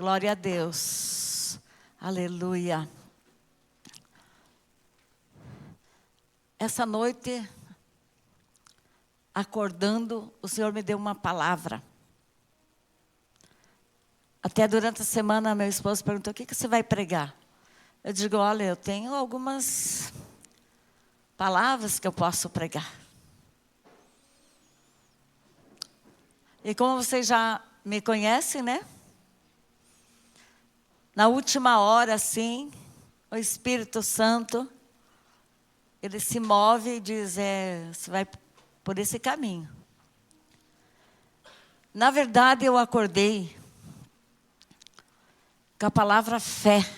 Glória a Deus. Aleluia. Essa noite, acordando, o Senhor me deu uma palavra. Até durante a semana, meu esposo perguntou: o que você vai pregar? Eu digo: olha, eu tenho algumas palavras que eu posso pregar. E como vocês já me conhecem, né? Na última hora, assim, o Espírito Santo, ele se move e diz: você vai por esse caminho. Na verdade, eu acordei com a palavra fé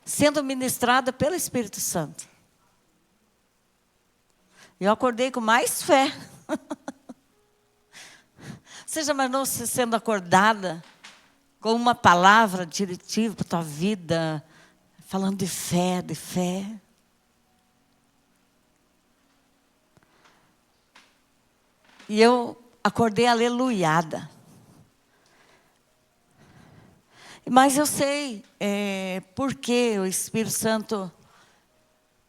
sendo ministrada pelo Espírito Santo. Eu acordei com mais fé. Você já imaginou se sendo acordada com uma palavra diretiva para a tua vida, falando de fé, de fé? E eu acordei aleluiada. Mas eu sei por que o Espírito Santo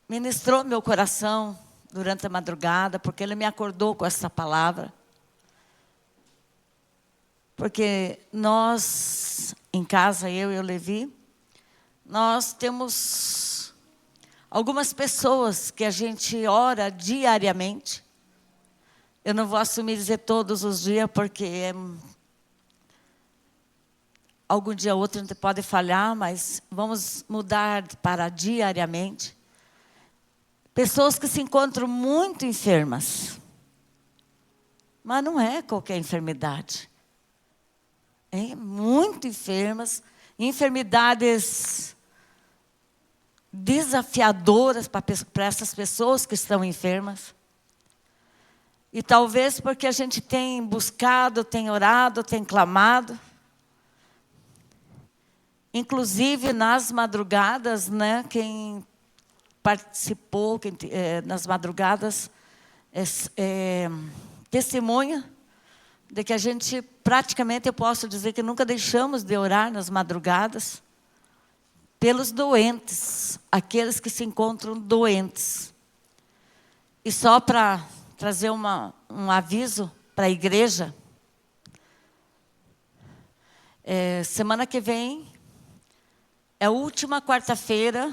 ministrou meu coração durante a madrugada, porque Ele me acordou com essa palavra. Porque nós, em casa, eu e o Levi, nós temos algumas pessoas que a gente ora diariamente. Eu não vou assumir dizer todos os dias, porque algum dia ou outro a gente pode falhar, mas vamos mudar para diariamente. Pessoas que se encontram muito enfermas. Mas não é qualquer enfermidade. Muito enfermas, enfermidades desafiadoras para essas pessoas que estão enfermas. E talvez porque a gente tem buscado, tem orado, tem clamado. Inclusive nas madrugadas, né, quem participou nas madrugadas testemunha de que a gente, praticamente, eu posso dizer que nunca deixamos de orar nas madrugadas pelos doentes, aqueles que se encontram doentes. E só para trazer um aviso para a igreja, semana que vem é a última quarta-feira.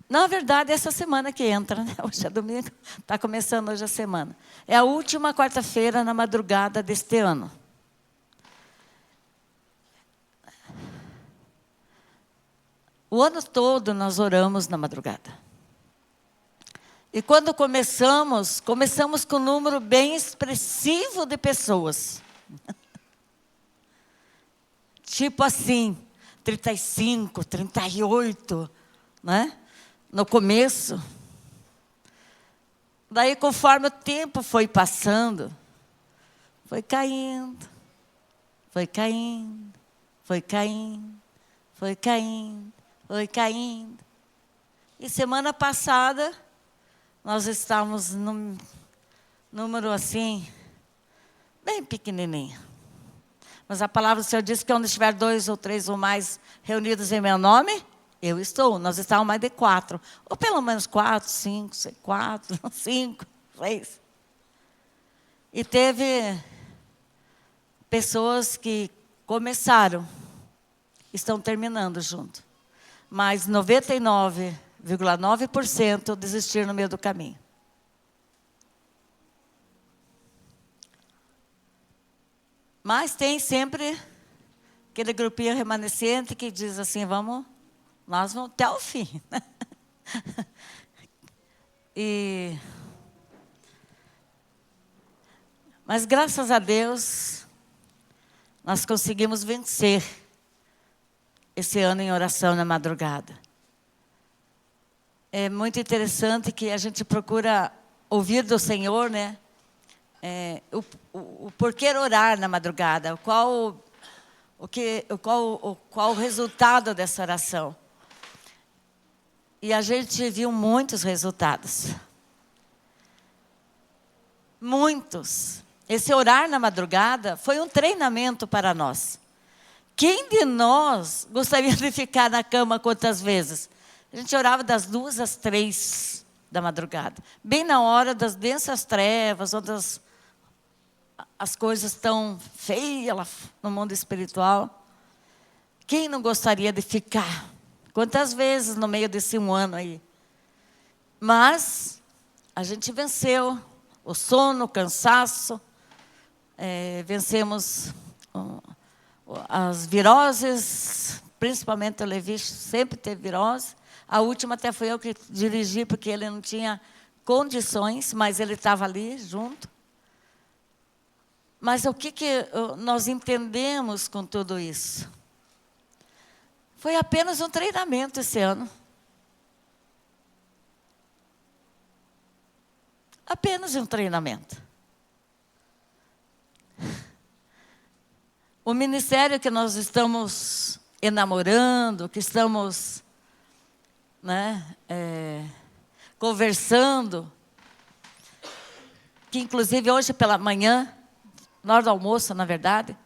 Na verdade, essa semana que entra, né? Hoje é domingo, está começando hoje a semana. É a última quarta-feira na madrugada deste ano. O ano todo nós oramos na madrugada. E quando começamos com um número bem expressivo de pessoas. Tipo assim, 35, 38, né? No começo. Daí, conforme o tempo foi passando, foi caindo, foi caindo, foi caindo, foi caindo, foi caindo. E semana passada, nós estávamos num número assim, bem pequenininho. Mas a palavra do Senhor diz que onde estiver 2 ou 3 ou mais reunidos em meu nome, eu estou. Nós estávamos mais de 4. Ou pelo menos 4, 5, 4, 5, 6. E teve pessoas que começaram, estão terminando junto. Mas 99,9% desistiram no meio do caminho. Mas tem sempre aquele grupinho remanescente que diz assim: nós vamos até o fim. Mas graças a Deus, nós conseguimos vencer esse ano em oração na madrugada. É muito interessante que a gente procura ouvir do Senhor, né? O porquê orar na madrugada, qual o resultado dessa oração. E a gente viu muitos resultados. Muitos. esse orar na madrugada foi um treinamento para nós. Quem de nós gostaria de ficar na cama quantas vezes? A gente orava das 2 às 3 da madrugada. Bem na hora das densas trevas, onde as coisas estão feias lá no mundo espiritual. Quem não gostaria de ficar? Quantas vezes no meio desse um ano aí? Mas a gente venceu o sono, o cansaço. Vencemos as viroses, principalmente o Levi sempre teve virose. A última até fui eu que dirigi, porque ele não tinha condições, mas ele estava ali junto. Mas o que nós entendemos com tudo isso? Foi apenas um treinamento esse ano. Apenas um treinamento. O ministério que nós estamos enamorando, que estamos conversando, que inclusive hoje pela manhã, na hora do almoço, na verdade,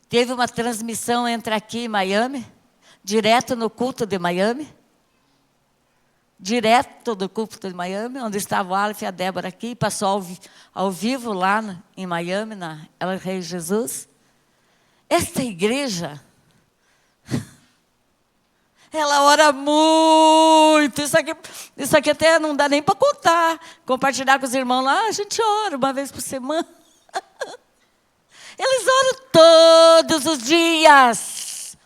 teve uma transmissão entre aqui e Miami, direto no culto de Miami, direto do culto de Miami, onde estava o Aleph e a Débora aqui, passou ao vivo lá em Miami, na El Rei Jesus. Esta igreja, ela ora muito. Isso aqui até não dá nem para contar. Compartilhar com os irmãos lá, a gente ora uma vez por semana. Eles oram todos os dias.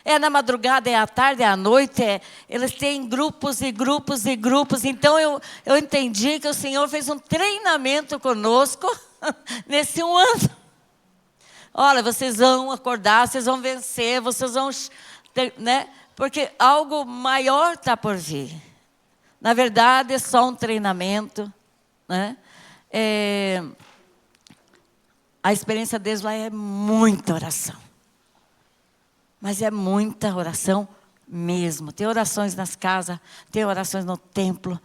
É na madrugada, é à tarde, é à noite. Eles têm grupos e grupos e grupos. Então eu entendi que o Senhor fez um treinamento conosco nesse um ano. Olha, vocês vão acordar, vocês vão vencer, vocês vão... Porque algo maior está por vir. Na verdade, é só um treinamento. A experiência deles lá é muita oração. Mas é muita oração mesmo. Tem orações nas casas, tem orações no templo,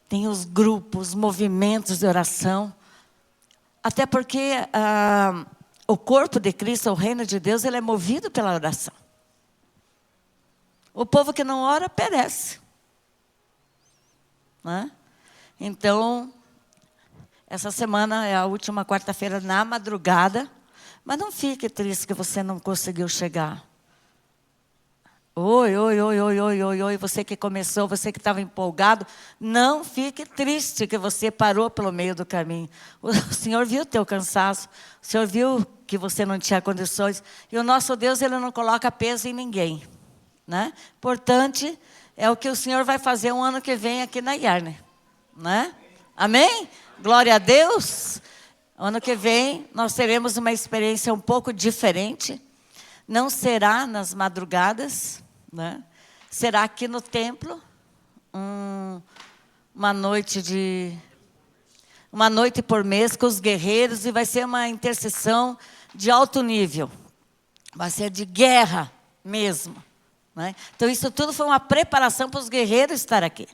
tem os grupos, os movimentos de oração. Até porque o corpo de Cristo, o reino de Deus, ele é movido pela oração. O povo que não ora, perece. Então, essa semana é a última quarta-feira na madrugada. Mas não fique triste que você não conseguiu chegar. Oi, você que começou, você que estava empolgado, não fique triste que você parou pelo meio do caminho. O Senhor viu o teu cansaço, o Senhor viu que você não tinha condições. E o nosso Deus, ele não coloca peso em ninguém. Importante é o que o Senhor vai fazer um ano que vem aqui na Yarne. Amém? Glória a Deus. Ano que vem nós teremos uma experiência um pouco diferente. Não será nas madrugadas, será aqui no templo. Uma noite por mês com os guerreiros, e vai ser uma intercessão de alto nível. Vai ser de guerra mesmo. Então, isso tudo foi uma preparação para os guerreiros estar aqui.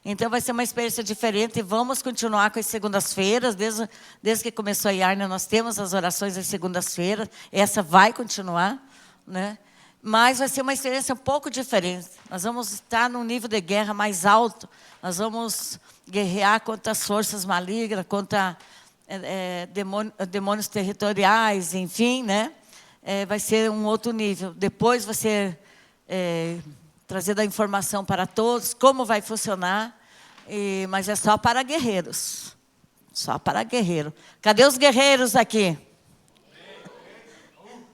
Então, vai ser uma experiência diferente, e vamos continuar com as segundas-feiras. Desde que começou a Yarne, nós temos as orações às segundas-feiras. Essa vai continuar. Mas vai ser uma experiência um pouco diferente. Nós vamos estar num nível de guerra mais alto. Nós vamos guerrear contra as forças malignas, contra demônios territoriais, enfim, vai ser um outro nível. Depois vai ser trazida a informação para todos, como vai funcionar, mas é só para guerreiros. Só para guerreiro. Cadê os guerreiros aqui?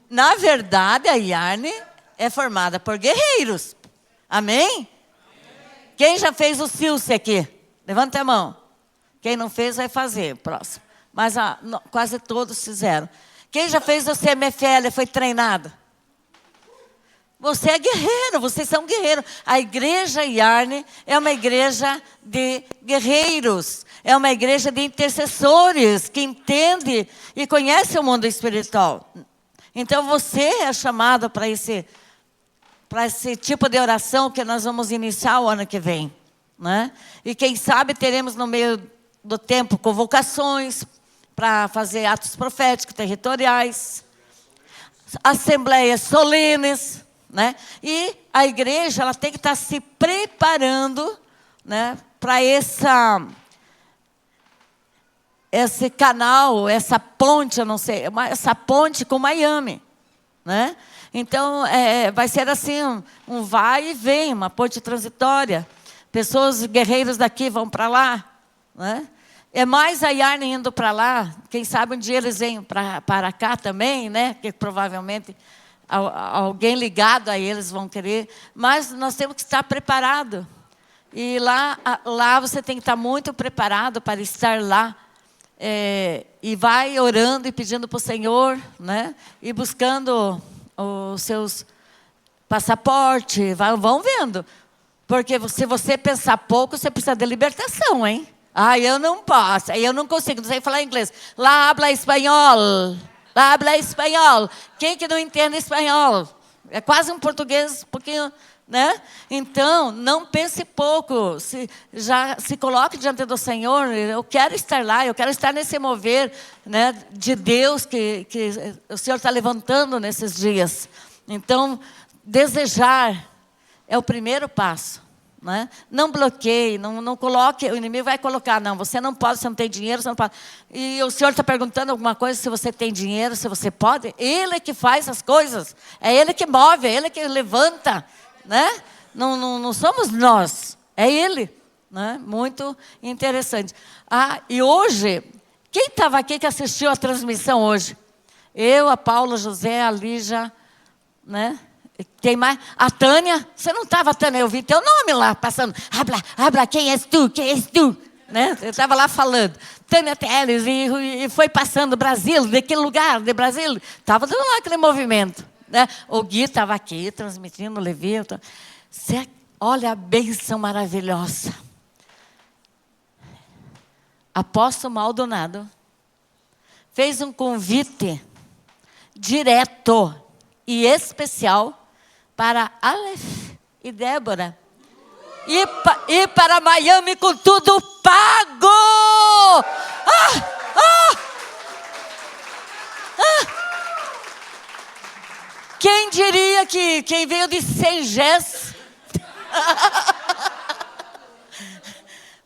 Na verdade, a Yarne é formada por guerreiros. Amém? Quem já fez o Silce aqui? Levanta a mão. Quem não fez, vai fazer. Próximo. Mas quase todos fizeram. Quem já fez o CMFL, foi treinado? Você é guerreiro, vocês são guerreiros. A igreja Yarne é uma igreja de guerreiros. É uma igreja de intercessores que entende e conhece o mundo espiritual. Então você é chamado para esse tipo de oração que nós vamos iniciar o ano que vem. E quem sabe teremos no meio do tempo convocações para fazer atos proféticos territoriais, assembleias solenes, né? E a igreja ela tem que estar se preparando, né, para esse canal, essa ponte, eu não sei, essa ponte com Miami, né? Então, vai ser assim, um vai e vem, uma ponte transitória. Pessoas, guerreiros daqui vão para lá, né? É mais a Yarne indo para lá, quem sabe um dia eles venham para cá também, né? Que provavelmente alguém ligado a eles vão querer. Mas nós temos que estar preparados. E lá você tem que estar muito preparado para estar lá. E vai orando e pedindo para o Senhor, né? E buscando os seus passaportes, vão vendo. Porque se você pensar pouco, você precisa de libertação, hein? Eu não posso, eu não consigo, não sei falar inglês. Lá habla espanhol, lá habla espanhol. Quem que não entende espanhol? É quase um português, um pouquinho, né? Então, não pense pouco. Se coloque diante do Senhor. Eu quero estar lá, eu quero estar nesse mover, né, de Deus que o Senhor está levantando nesses dias. Então, desejar é o primeiro passo. Né? Não bloqueie, não coloque, o inimigo vai colocar, não, você não pode, você não tem dinheiro, você não pode. E o Senhor está perguntando alguma coisa, se você tem dinheiro, se você pode. Ele que faz as coisas, é Ele que move, é Ele que levanta, né? Não somos nós, é Ele, né? Muito interessante. E hoje, quem estava aqui que assistiu a transmissão hoje? Eu, a Paula, José, a Lígia, né? Tem mais? A Tânia, você não estava, Tânia, eu vi teu nome lá passando. Habla, quem és tu? Quem és tu? Né? Eu estava lá falando. Tânia Teles, e foi passando Brasil, de que lugar de Brasil? Estava dando lá aquele movimento. Né? O Gui estava aqui, transmitindo o Levi. Olha a bênção maravilhosa. Apóstolo Maldonado fez um convite direto e especial para Aleph e Débora. E para Miami com tudo pago. Quem diria que quem veio de Sengés?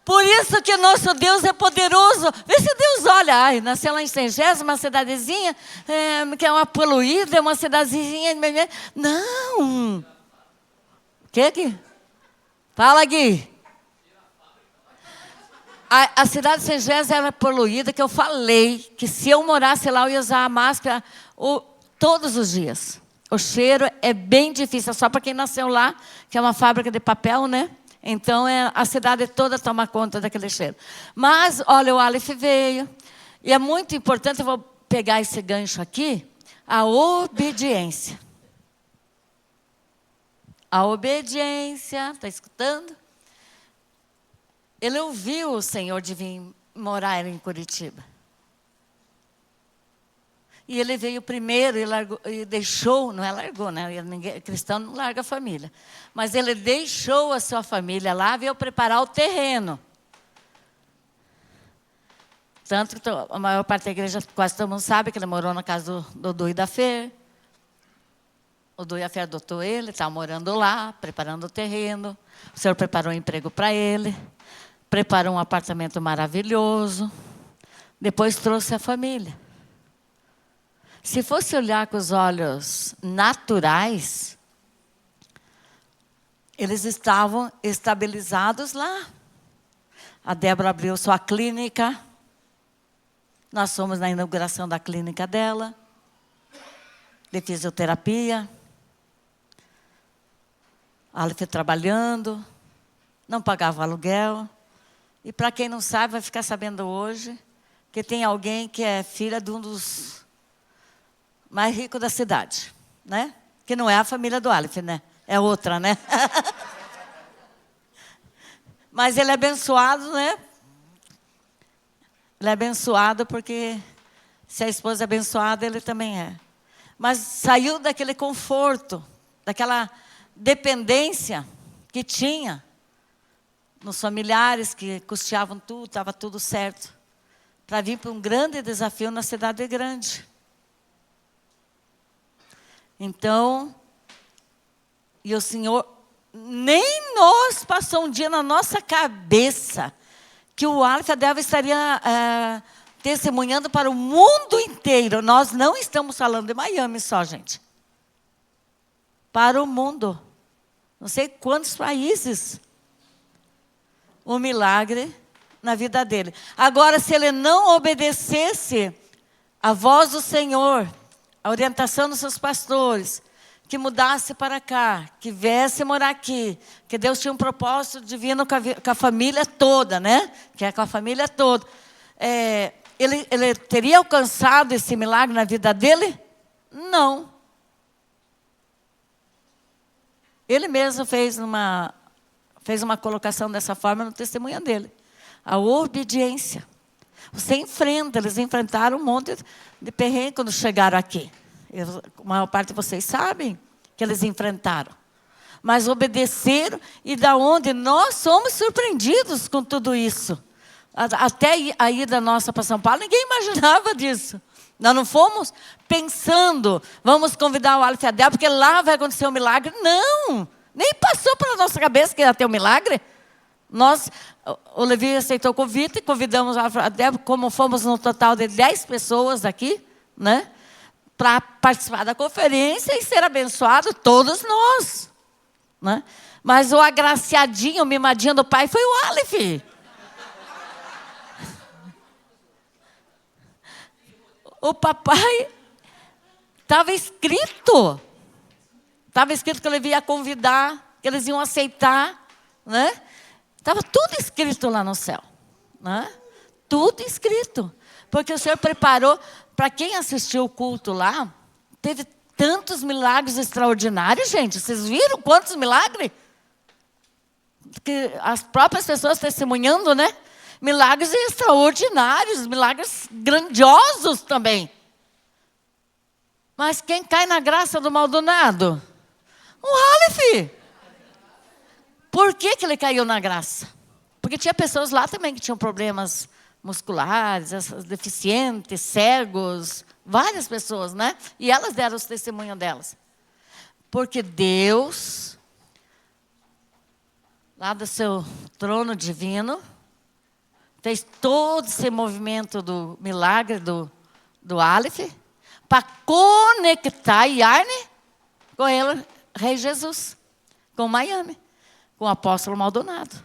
Por isso que nosso Deus é poderoso. Vê se Deus olha. Nasceu lá em Sengés, uma cidadezinha, que é uma poluída, é uma cidadezinha. Não. O que, Gui? Fala, Gui. A cidade de Sengés era poluída, que eu falei que se eu morasse lá, eu ia usar a máscara todos os dias. O cheiro é bem difícil, só para quem nasceu lá, que é uma fábrica de papel, né? Então, a cidade toda toma conta daquele cheiro. Mas, olha, o Aleph veio. E é muito importante, eu vou pegar esse gancho aqui, a obediência. A obediência, está escutando? Ele ouviu o Senhor de vir morar em Curitiba. E ele veio primeiro e deixou, não é largou, né? Cristão não larga a família. Mas ele deixou a sua família lá, veio preparar o terreno. Tanto que a maior parte da igreja, quase todo mundo sabe que ele morou na casa do Du e da Fer. O Du e a Fer adotou ele, estava morando lá, preparando o terreno. O Senhor preparou um emprego para ele. Preparou um apartamento maravilhoso. Depois trouxe a família. Se fosse olhar com os olhos naturais, eles estavam estabilizados lá. A Débora abriu sua clínica. Nós fomos na inauguração da clínica dela, de fisioterapia. Ela foi trabalhando, não pagava aluguel. E para quem não sabe, vai ficar sabendo hoje, que tem alguém que é filha de um dos mais rico da cidade, né? Que não é a família do Aleph, né? É outra, né? Mas ele é abençoado, né? Ele é abençoado porque se a esposa é abençoada, ele também é. Mas saiu daquele conforto, daquela dependência que tinha nos familiares que custeavam tudo, estava tudo certo. para vir para um grande desafio na cidade grande. Então, e o Senhor, nem nós passou um dia na nossa cabeça que o Aleph e a Delva estaria testemunhando para o mundo inteiro. Nós não estamos falando de Miami só, gente. Para o mundo. Não sei quantos países. O milagre na vida dele. Agora, se ele não obedecesse a voz do Senhor, a orientação dos seus pastores, que mudasse para cá, que viesse morar aqui, que Deus tinha um propósito divino com a família toda, né? Que é com a família toda. Ele teria alcançado esse milagre na vida dele? Não. Ele mesmo fez uma colocação dessa forma no testemunho dele. A obediência. Eles enfrentaram um monte de perrengue quando chegaram aqui. A maior parte de vocês sabem que eles enfrentaram. Mas obedeceram, e da onde nós somos surpreendidos com tudo isso. Até a ida nossa para São Paulo, ninguém imaginava disso. Nós não fomos pensando, vamos convidar o Aleph e a Delva, porque lá vai acontecer um milagre. Não, nem passou pela nossa cabeça que ia ter um milagre. O Levi aceitou o convite, e convidamos o Aleph e a Delva, como fomos no total de 10 pessoas aqui, né? Para participar da conferência e ser abençoado, todos nós. Né? Mas o agraciadinho, o mimadinho do pai foi o Aleph. O papai estava escrito. Estava escrito que ele ia convidar, que eles iam aceitar. Né? Estava tudo escrito lá no céu. Né? Tudo escrito. Porque o Senhor preparou, para quem assistiu o culto lá, teve tantos milagres extraordinários, gente. Vocês viram quantos milagres? Que as próprias pessoas testemunhando, né? Milagres extraordinários, milagres grandiosos também. Mas quem cai na graça do Maldonado? O Aleph. Por que ele caiu na graça? Porque tinha pessoas lá também que tinham problemas musculares, deficientes, cegos, várias pessoas, né? E elas deram os testemunhos delas. Porque Deus, lá do seu trono divino, fez todo esse movimento do milagre do Aleph para conectar Yarne com ele, Rei Jesus, com Miami, com o apóstolo Maldonado.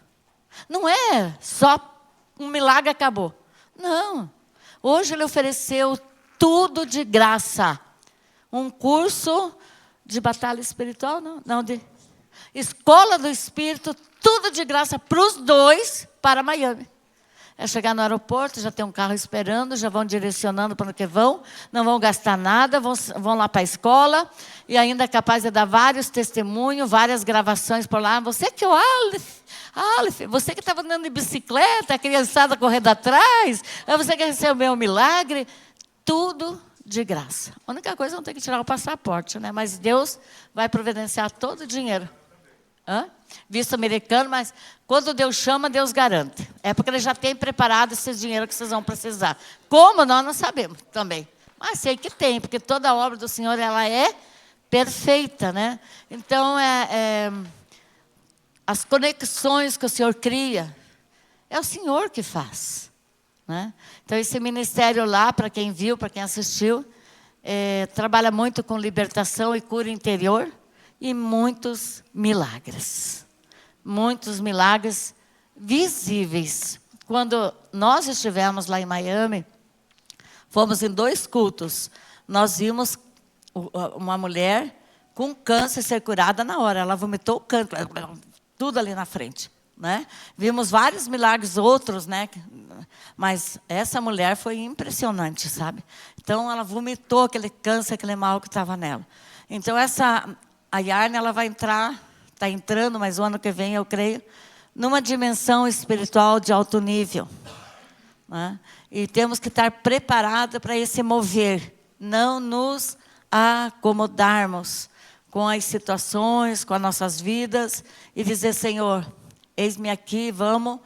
Não é só um milagre acabou. Não. Hoje ele ofereceu tudo de graça. Um curso de batalha espiritual, não de escola do Espírito, tudo de graça para os dois, para Miami. É chegar no aeroporto, já tem um carro esperando, já vão direcionando para onde vão, não vão gastar nada, vão lá para a escola, e ainda é capaz de dar vários testemunhos, várias gravações por lá. Você que é o Aleph, você que estava andando de bicicleta, a criançada correndo atrás, você que recebeu um milagre, tudo de graça. A única coisa é não ter que tirar o passaporte, né? Mas Deus vai providenciar todo o dinheiro. Visto americano, mas quando Deus chama, Deus garante. É porque Ele já tem preparado esse dinheiro que vocês vão precisar. Como nós não sabemos também. Mas sei que tem, porque toda a obra do Senhor ela é perfeita, né? Então, as conexões que o Senhor cria, é o Senhor que faz. Né? Então, esse ministério lá, para quem viu, para quem assistiu, trabalha muito com libertação e cura interior. E muitos milagres visíveis. Quando nós estivemos lá em Miami, fomos em 2 cultos, nós vimos uma mulher com câncer ser curada na hora. Ela vomitou o câncer, tudo ali na frente. Né? Vimos vários milagres outros, né? Mas essa mulher foi impressionante, sabe? Então, ela vomitou aquele câncer, aquele mal que estava nela. Então, a Yarne, ela vai entrar, está entrando, mas o ano que vem, eu creio, numa dimensão espiritual de alto nível. Né? E temos que estar preparados para esse mover. Não nos acomodarmos com as situações, com as nossas vidas, e dizer, Senhor, eis-me aqui, vamos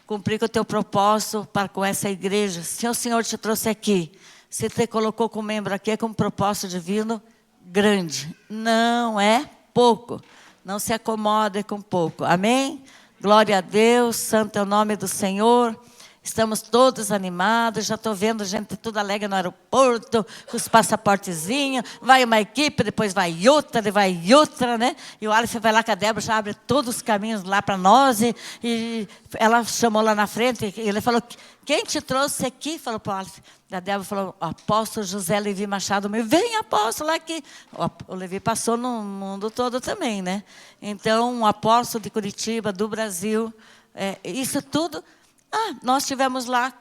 cumprir com o teu propósito para com essa igreja. Se o Senhor te trouxe aqui, se te colocou como membro aqui, é com um propósito divino grande. Não é pouco. Não se acomode com pouco. Amém? Glória a Deus, santo é o nome do Senhor. Estamos todos animados, já estou vendo gente tudo alegre no aeroporto, com os passaportezinhos. Vai uma equipe, depois vai outra, né? E o Aleph vai lá com a Débora, já abre todos os caminhos lá para nós. E ela chamou lá na frente, e ele falou, quem te trouxe aqui? Falou para o Aleph. A Débora falou, apóstolo José Levi Machado. Vem, apóstolo, aqui. O Levi passou no mundo todo também, né? Então, um apóstolo de Curitiba, do Brasil, isso tudo... nós tivemos lá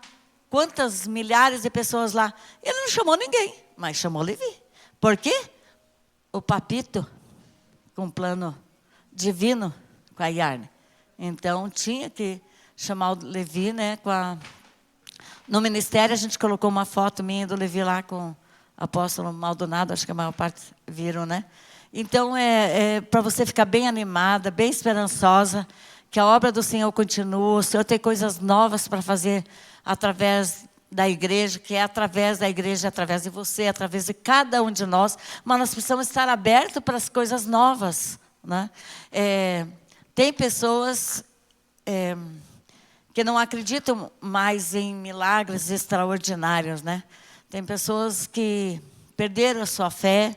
quantas milhares de pessoas lá. Ele não chamou ninguém, mas chamou Levi. Por quê? O papito, com um plano divino com a Yarne. Então, tinha que chamar o Levi, né? No ministério, a gente colocou uma foto minha do Levi lá com o apóstolo Maldonado, acho que a maior parte viram, né? Então, para você ficar bem animada, bem esperançosa, que a obra do Senhor continua, o Senhor tem coisas novas para fazer através da igreja, que é através da igreja, através de você, através de cada um de nós, mas nós precisamos estar abertos para as coisas novas, né? Tem pessoas que não acreditam mais em milagres extraordinários, né? Tem pessoas que perderam a sua fé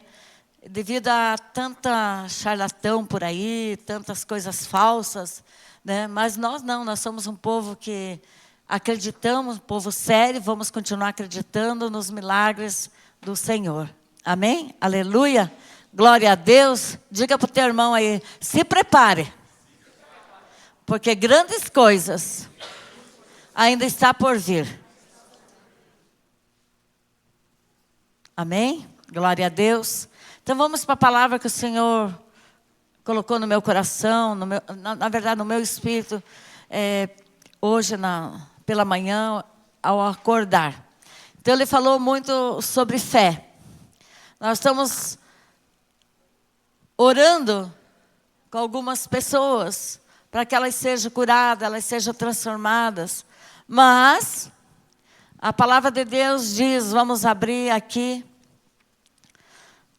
devido a tanta charlatão por aí, tantas coisas falsas, né? Mas nós não, nós somos um povo que acreditamos, um povo sério, vamos continuar acreditando nos milagres do Senhor. Amém? Aleluia! Glória a Deus! Diga para o teu irmão aí, se prepare, porque grandes coisas ainda está por vir. Amém? Glória a Deus! Então vamos para a palavra que o Senhor colocou no meu coração, na verdade no meu espírito, hoje pela manhã, ao acordar. Então ele falou muito sobre fé. Nós estamos orando com algumas pessoas, para que elas sejam curadas, elas sejam transformadas. Mas a palavra de Deus diz, vamos abrir aqui,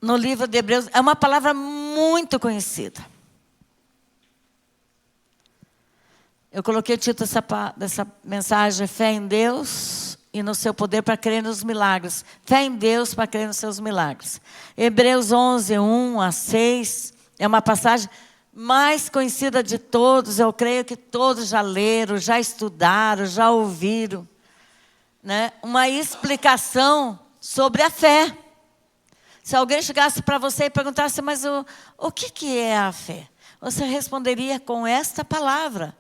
no livro de Hebreus, é uma palavra muito conhecida. Eu coloquei o título dessa mensagem, Fé em Deus e no seu poder para crer nos milagres. Fé em Deus para crer nos seus milagres. Hebreus 11, 1 a 6, é uma passagem mais conhecida de todos. Eu creio que todos já leram, já estudaram, já ouviram, né? Uma explicação sobre a fé. Se alguém chegasse para você e perguntasse, mas o que é a fé? Você responderia com esta palavra.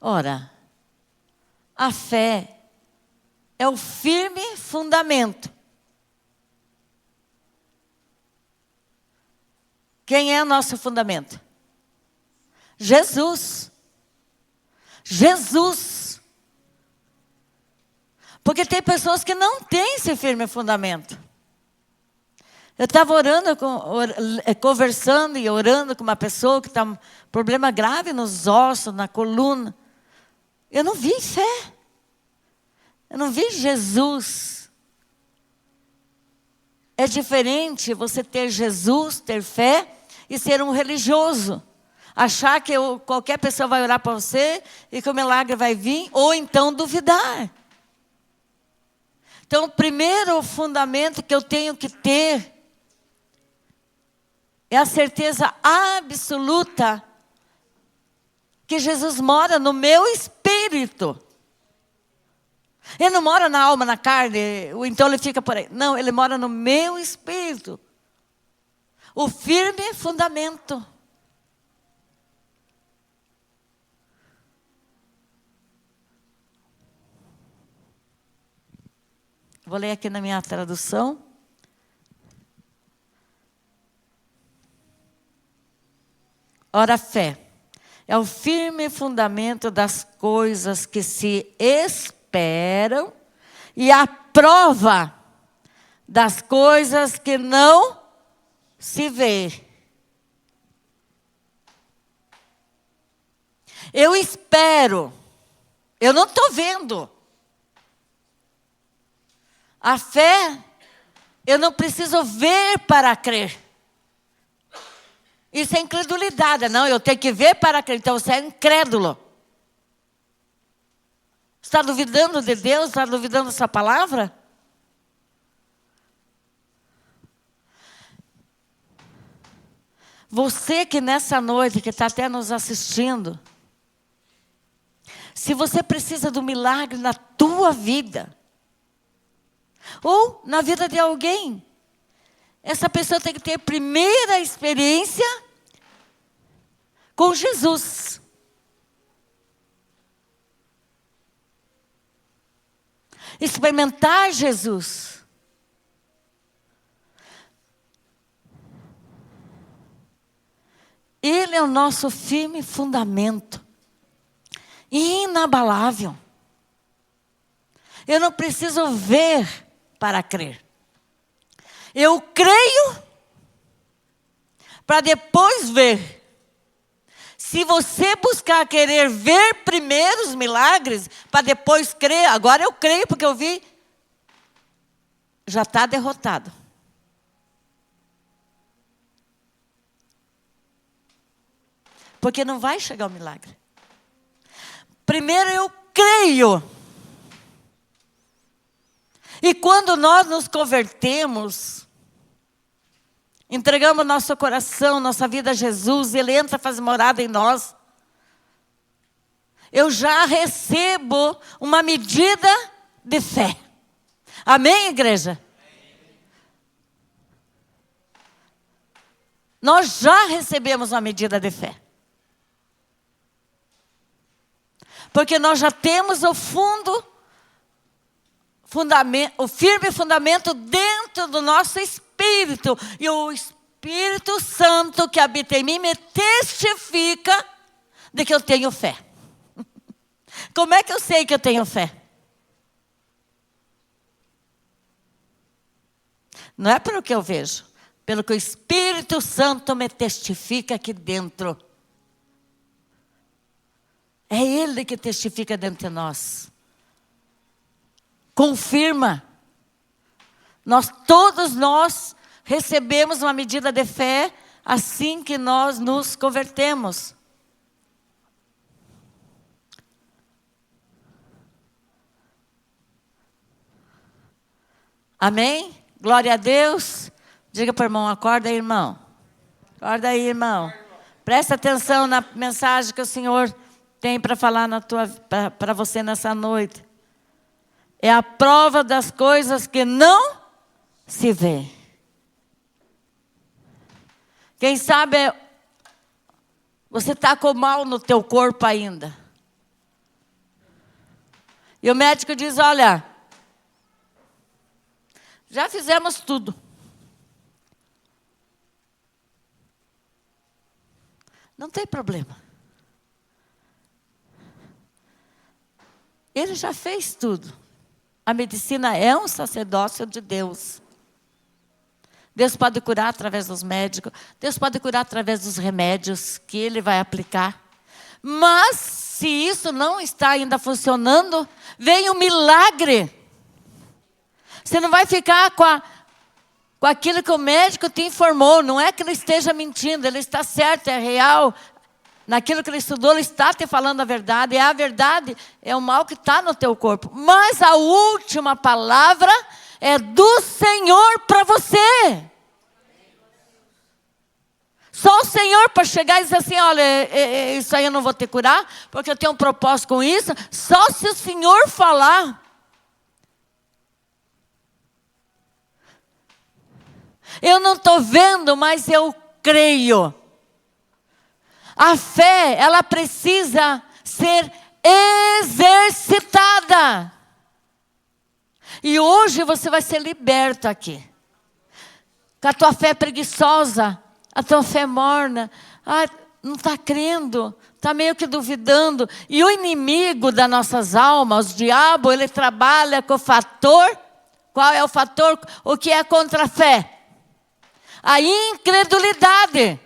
Ora, a fé é o firme fundamento. Quem é o nosso fundamento? Jesus. Jesus. Porque tem pessoas que não têm esse firme fundamento. Eu estava conversando e orando com uma pessoa que está com problema grave nos ossos, na coluna. Eu não vi fé. Eu não vi Jesus. É diferente você ter Jesus, ter fé e ser um religioso. Achar que qualquer pessoa vai orar para você e que o milagre vai vir, ou então duvidar. Então, o primeiro fundamento que eu tenho que ter é a certeza absoluta que Jesus mora no meu espírito. Ele não mora na alma, na carne, ou então ele fica por aí. Não, ele mora no meu espírito. O firme fundamento. Vou ler aqui na minha tradução. Ora, a fé é o firme fundamento das coisas que se esperam e a prova das coisas que não se vê. Eu Eu não estou vendo. A fé, eu não preciso ver para crer. Isso é incredulidade. Não, eu tenho que ver para crer. Então você é incrédulo. Está duvidando de Deus? Está duvidando dessa palavra? Você que nessa noite, que está até nos assistindo, se você precisa do milagre na tua vida, ou na vida de alguém, essa pessoa tem que ter a primeira experiência com Jesus. Experimentar Jesus. Ele é o nosso firme fundamento, inabalável. Eu não preciso ver para crer. Eu creio para depois ver. Se você buscar querer ver primeiro os milagres, para depois crer, agora eu creio porque eu vi, já está derrotado. Porque não vai chegar o milagre. Primeiro eu creio. E quando nós nos convertemos, entregamos nosso coração, nossa vida a Jesus, Ele entra, faz morada em nós, eu já recebo uma medida de fé. Amém, igreja? Nós já recebemos uma medida de fé. Porque nós já temos o firme fundamento dentro do nosso espírito. E o Espírito Santo que habita em mim me testifica de que eu tenho fé. Como é que eu sei que eu tenho fé? Não é pelo que eu vejo, pelo que o Espírito Santo me testifica aqui dentro. É Ele que testifica dentro de nós. Confirma. Todos nós recebemos uma medida de fé assim que nós nos convertemos. Amém? Glória a Deus. Diga para o irmão, acorda aí, irmão. Acorda aí, irmão. Presta atenção na mensagem que o Senhor tem para falar para você nessa noite. É a prova das coisas que não se vê. Quem sabe você está com mal no teu corpo ainda. E o médico diz, olha, já fizemos tudo. Não tem problema. Ele já fez tudo. A medicina é um sacerdócio de Deus. Deus pode curar através dos médicos. Deus pode curar através dos remédios que Ele vai aplicar. Mas, se isso não está ainda funcionando, vem o milagre. Você não vai ficar com aquilo que o médico te informou. Não é que ele esteja mentindo, ele está certo, é real. Naquilo que ele estudou, ele está te falando a verdade. E a verdade é o mal que está no teu corpo. Mas a última palavra é do Senhor para você. Só o Senhor para chegar e dizer assim, olha, isso aí eu não vou te curar, porque eu tenho um propósito com isso. Só se o Senhor falar. Eu não estou vendo, mas eu creio. A fé, ela precisa ser exercitada. E hoje você vai ser liberto aqui. Com a tua fé preguiçosa, a tua fé morna. Não está crendo, está meio que duvidando. E o inimigo das nossas almas, o diabo, ele trabalha com o fator. Qual é o fator? O que é contra a fé? A incredulidade.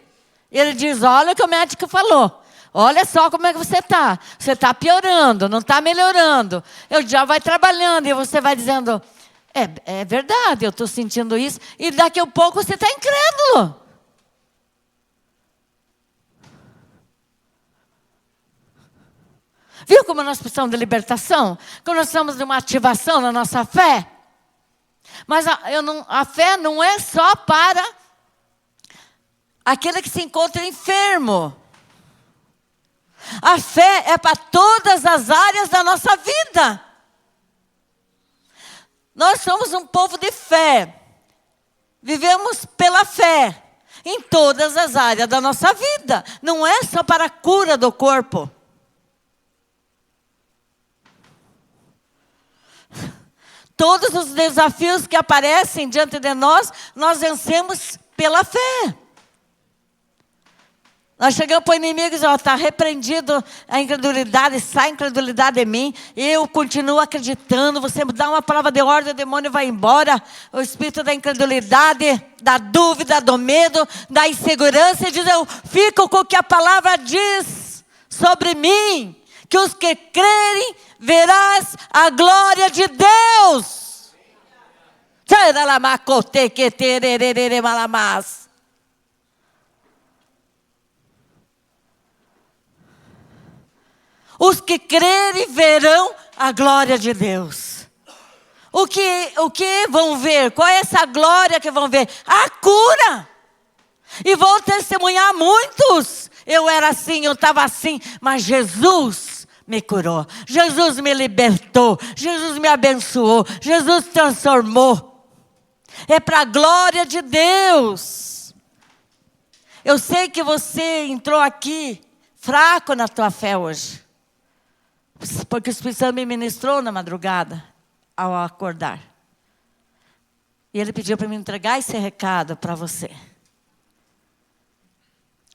Ele diz, olha o que o médico falou. olha só como é que você está. Você está piorando, não está melhorando. O diabo vai trabalhando e você vai dizendo, é verdade, eu estou sentindo isso. E daqui a pouco você está incrédulo. Viu como nós precisamos de libertação? Como nós precisamos de uma ativação na nossa fé? Mas a fé não é só para aquele que se encontra enfermo. A fé é para todas as áreas da nossa vida. Nós somos um povo de fé. Vivemos pela fé em todas as áreas da nossa vida. Não é só para a cura do corpo. Todos os desafios que aparecem diante de nós, nós vencemos pela fé. Nós chegamos para o inimigo e dizemos, está repreendido a incredulidade, sai a incredulidade de mim, eu continuo acreditando, você dá uma palavra de ordem, o demônio vai embora, o espírito da incredulidade, da dúvida, do medo, da insegurança, e diz, eu fico com o que a palavra diz sobre mim, que os que crerem, verás a glória de Deus. Os que crerem verão a glória de Deus. O que vão ver? Qual é essa glória que vão ver? A cura. E vão testemunhar muitos. Eu era assim, eu estava assim, mas Jesus me curou. Jesus me libertou. Jesus me abençoou. Jesus transformou. É para a glória de Deus. Eu sei que você entrou aqui fraco na tua fé hoje. Porque o Espírito Santo me ministrou na madrugada, ao acordar. E ele pediu para me entregar esse recado para você.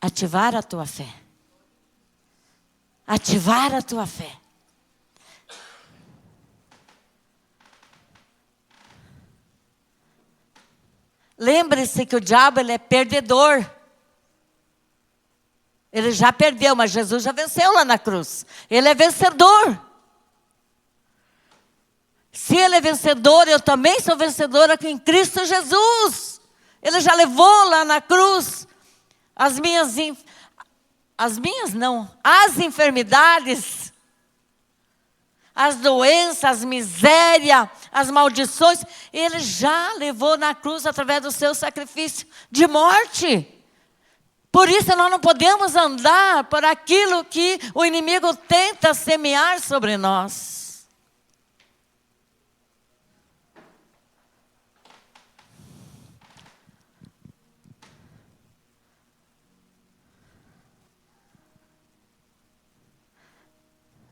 Ativar a tua fé. Ativar a tua fé. Lembre-se que o diabo ele é perdedor. Ele já perdeu, mas Jesus já venceu lá na cruz. Ele é vencedor. Se ele é vencedor, eu também sou vencedora em Cristo Jesus. Ele já levou lá na cruz as enfermidades, as doenças, as misérias, as maldições. Ele já levou na cruz através do seu sacrifício de morte. Por isso nós não podemos andar por aquilo que o inimigo tenta semear sobre nós.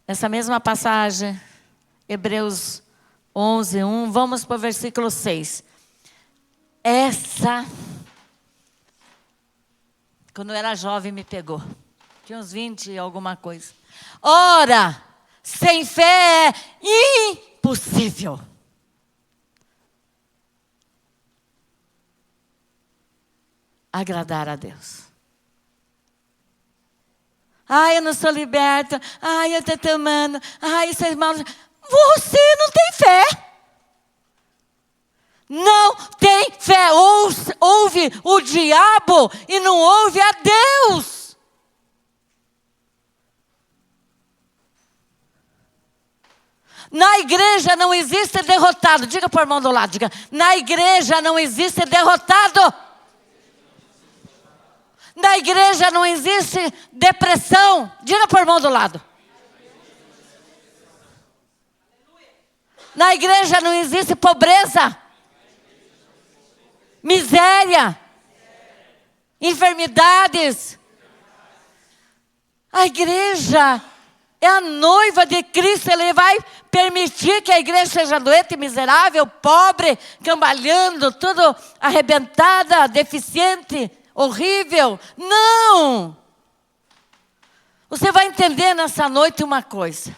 Essa mesma passagem, Hebreus 11, 1, vamos para o versículo 6. Quando eu era jovem me pegou. Tinha uns 20 e alguma coisa. Ora, sem fé é impossível. Agradar a Deus. Ai, eu não sou liberta. Ai, eu estou tomando. Ai, isso é mal. Você não tem fé. Não tem fé. Ouve o diabo e não ouve a Deus. Na igreja não existe derrotado. Diga para o irmão do lado. Diga, na igreja não existe derrotado. Na igreja não existe depressão. Diga para o irmão do lado. Na igreja não existe pobreza, miséria, enfermidades. A igreja é a noiva de Cristo. Ele vai permitir que a igreja seja doente, miserável, pobre, cambalhando, tudo arrebentada, deficiente, horrível. Não! Você vai entender nessa noite uma coisa.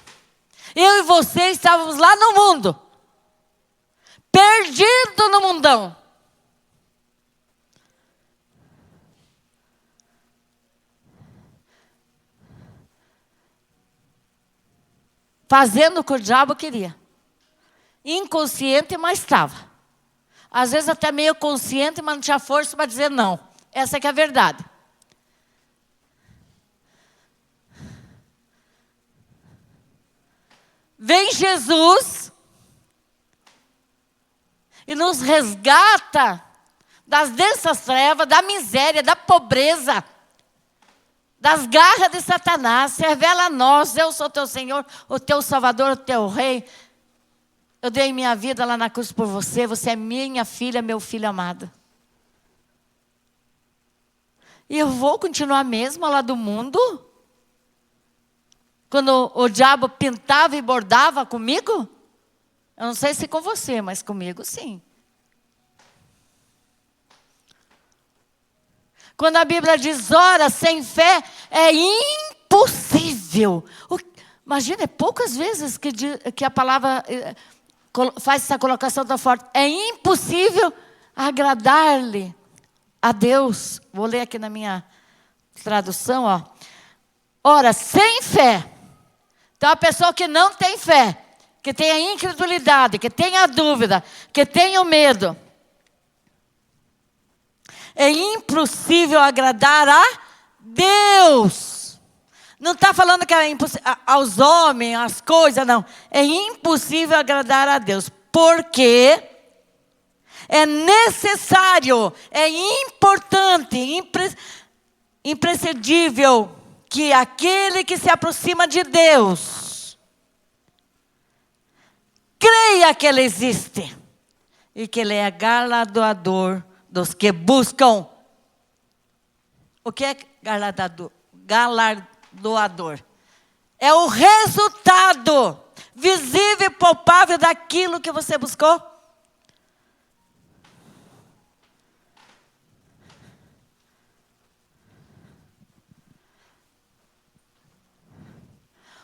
Eu e você estávamos lá no mundo, perdido no mundão. fazendo o que o diabo queria. Inconsciente, mas estava. Às vezes até meio consciente, mas não tinha força para dizer não. Essa que é a verdade. Vem Jesus e nos resgata dessas trevas, da miséria, da pobreza, das garras de Satanás. Se revela a nós: eu sou teu Senhor, o teu Salvador, o teu Rei. Eu dei minha vida lá na cruz por você. Você é minha filha, meu filho amado. E eu vou continuar mesmo lá do mundo? Quando o diabo pintava e bordava comigo? Eu não sei se com você, mas comigo sim. Quando a Bíblia diz: ora, sem fé é impossível. Imagina, é poucas vezes que a palavra faz essa colocação tão forte. É impossível agradar-lhe a Deus. Vou ler aqui na minha tradução, ó. Ora, sem fé. Então, a pessoa que não tem fé, que tem a incredulidade, que tem a dúvida, que tem o medo, é impossível agradar a Deus. Não está falando que é impossível aos homens, às coisas, não. É impossível agradar a Deus. Porque é necessário, é importante, imprescindível que aquele que se aproxima de Deus creia que Ele existe e que Ele é galardoador dos que buscam. O que é galardoador? É o resultado visível e palpável daquilo que você buscou.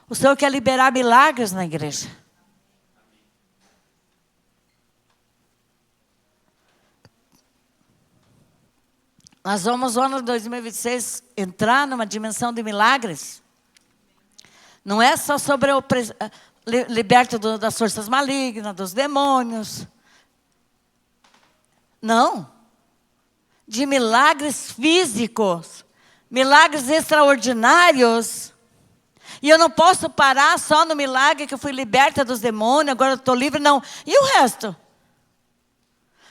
O Senhor quer liberar milagres na igreja. Nós vamos, no ano de 2026, entrar numa dimensão de milagres. Não é só sobre o liberto das forças malignas, dos demônios. Não. De milagres físicos, milagres extraordinários. E eu não posso parar só no milagre que eu fui liberta dos demônios, agora eu estou livre, não. E o resto?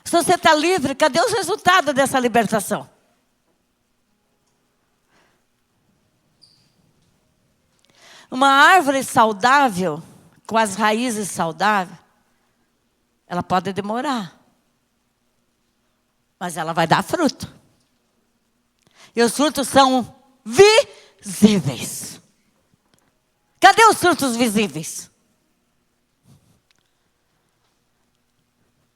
Se você está livre, cadê os resultados dessa libertação? Uma árvore saudável, com as raízes saudáveis, ela pode demorar, mas ela vai dar fruto. E os frutos são visíveis. Cadê os frutos visíveis?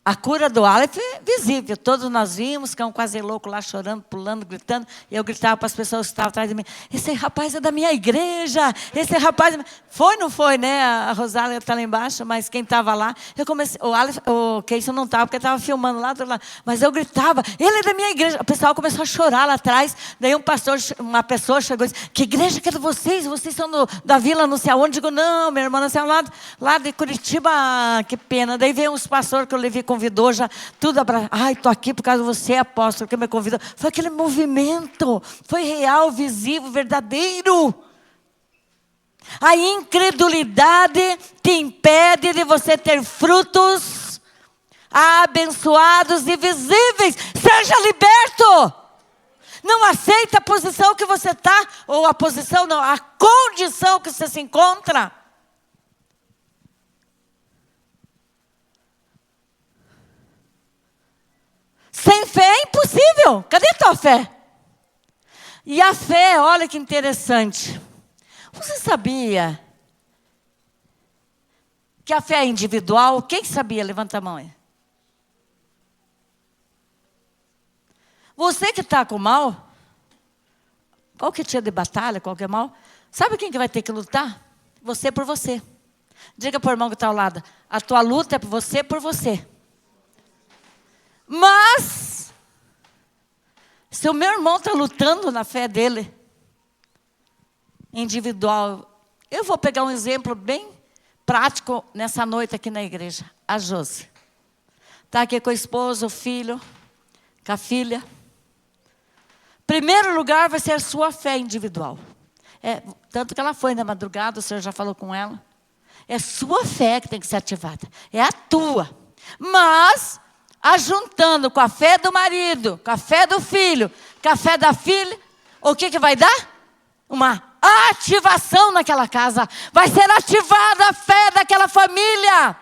A cura do Aleph é visível. Todos nós vimos, cão quase louco lá chorando, pulando, gritando. E eu gritava para as pessoas que estavam atrás de mim: esse rapaz é da minha igreja. Esse rapaz... Foi, não foi, né? A Rosália está lá embaixo, mas quem estava lá... Eu comecei... O Keison não estava, porque estava filmando lá do lado. Mas eu gritava: ele é da minha igreja. O pessoal começou a chorar lá atrás. Daí uma pessoa chegou e disse: que igreja que é de vocês? Vocês são da vila não sei aonde? Eu digo: não, minha irmã, não sei aonde. Lá de Curitiba. Que pena. Daí veio uns pastores que eu levei convidou já, tudo abraçado. Ai, estou aqui por causa de você, apóstolo, que me convidou. Foi aquele movimento, foi real, visível, verdadeiro. A incredulidade te impede de você ter frutos abençoados e visíveis. Seja liberto. Não aceita a posição que você está, ou a posição não, a condição que você se encontra. Sem fé é impossível. Cadê a tua fé? E a fé, olha que interessante. Você sabia que a fé é individual? Quem sabia? Levanta a mão aí. Você que está com mal, qualquer dia de batalha, qualquer mal, sabe quem que vai ter que lutar? Você por você. Diga para o irmão que está ao lado: a tua luta é por você, por você. Mas, se o meu irmão está lutando na fé dele, individual, eu vou pegar um exemplo bem prático nessa noite aqui na igreja. A Josi. Está aqui com o esposo, o filho, com a filha. Primeiro lugar vai ser a sua fé individual. Tanto que ela foi na madrugada, o Senhor já falou com ela. É sua fé que tem que ser ativada. É a tua. Mas, ajuntando com a fé do marido, com a fé do filho, com a fé da filha, o que vai dar? Uma ativação naquela casa. Vai ser ativada a fé daquela família.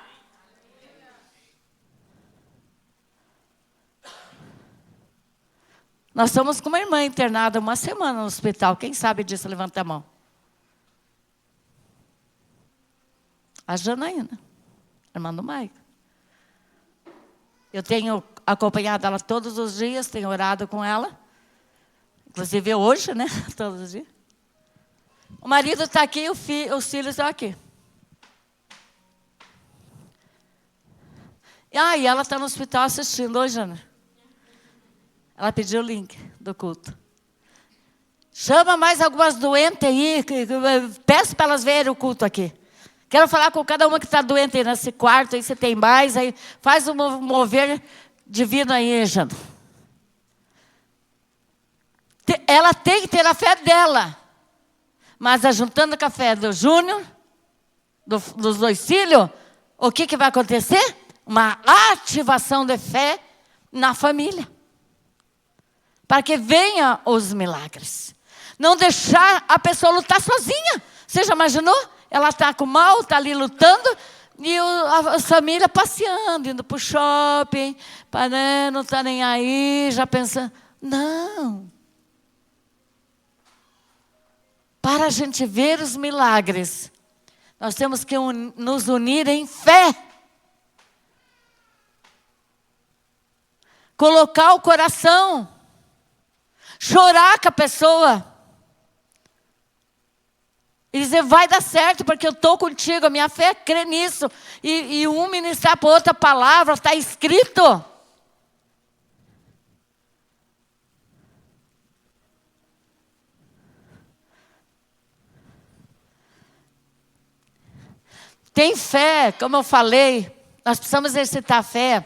Nós estamos com uma irmã internada uma semana no hospital. Quem sabe disso? Levanta a mão. A Janaína, irmã do Maico. Eu tenho acompanhado ela todos os dias, tenho orado com ela. Inclusive hoje, né? Todos os dias. O marido está aqui, os filhos estão aqui. E ela está no hospital assistindo hoje, Ana. Ela pediu o link do culto. Chama mais algumas doentes aí. Peço para elas verem o culto aqui. Quero falar com cada uma que está doente aí nesse quarto. Aí você tem mais. Aí faz um mover divino aí, Jana. Ela tem que ter a fé dela. Mas ajuntando com a fé do Júnior, dos dois filhos, o que vai acontecer? Uma ativação de fé na família. Para que venham os milagres. Não deixar a pessoa lutar sozinha. Você já imaginou? Ela está com mal, está ali lutando, e a família passeando, indo para o shopping, não está nem aí, já pensando. Não. Para a gente ver os milagres, nós temos que nos unir em fé. Colocar o coração. Chorar com a pessoa. E dizer, vai dar certo, porque eu estou contigo. A minha fé crê nisso. E um ministrar para outra palavra, está escrito. Tem fé, como eu falei, nós precisamos exercitar a fé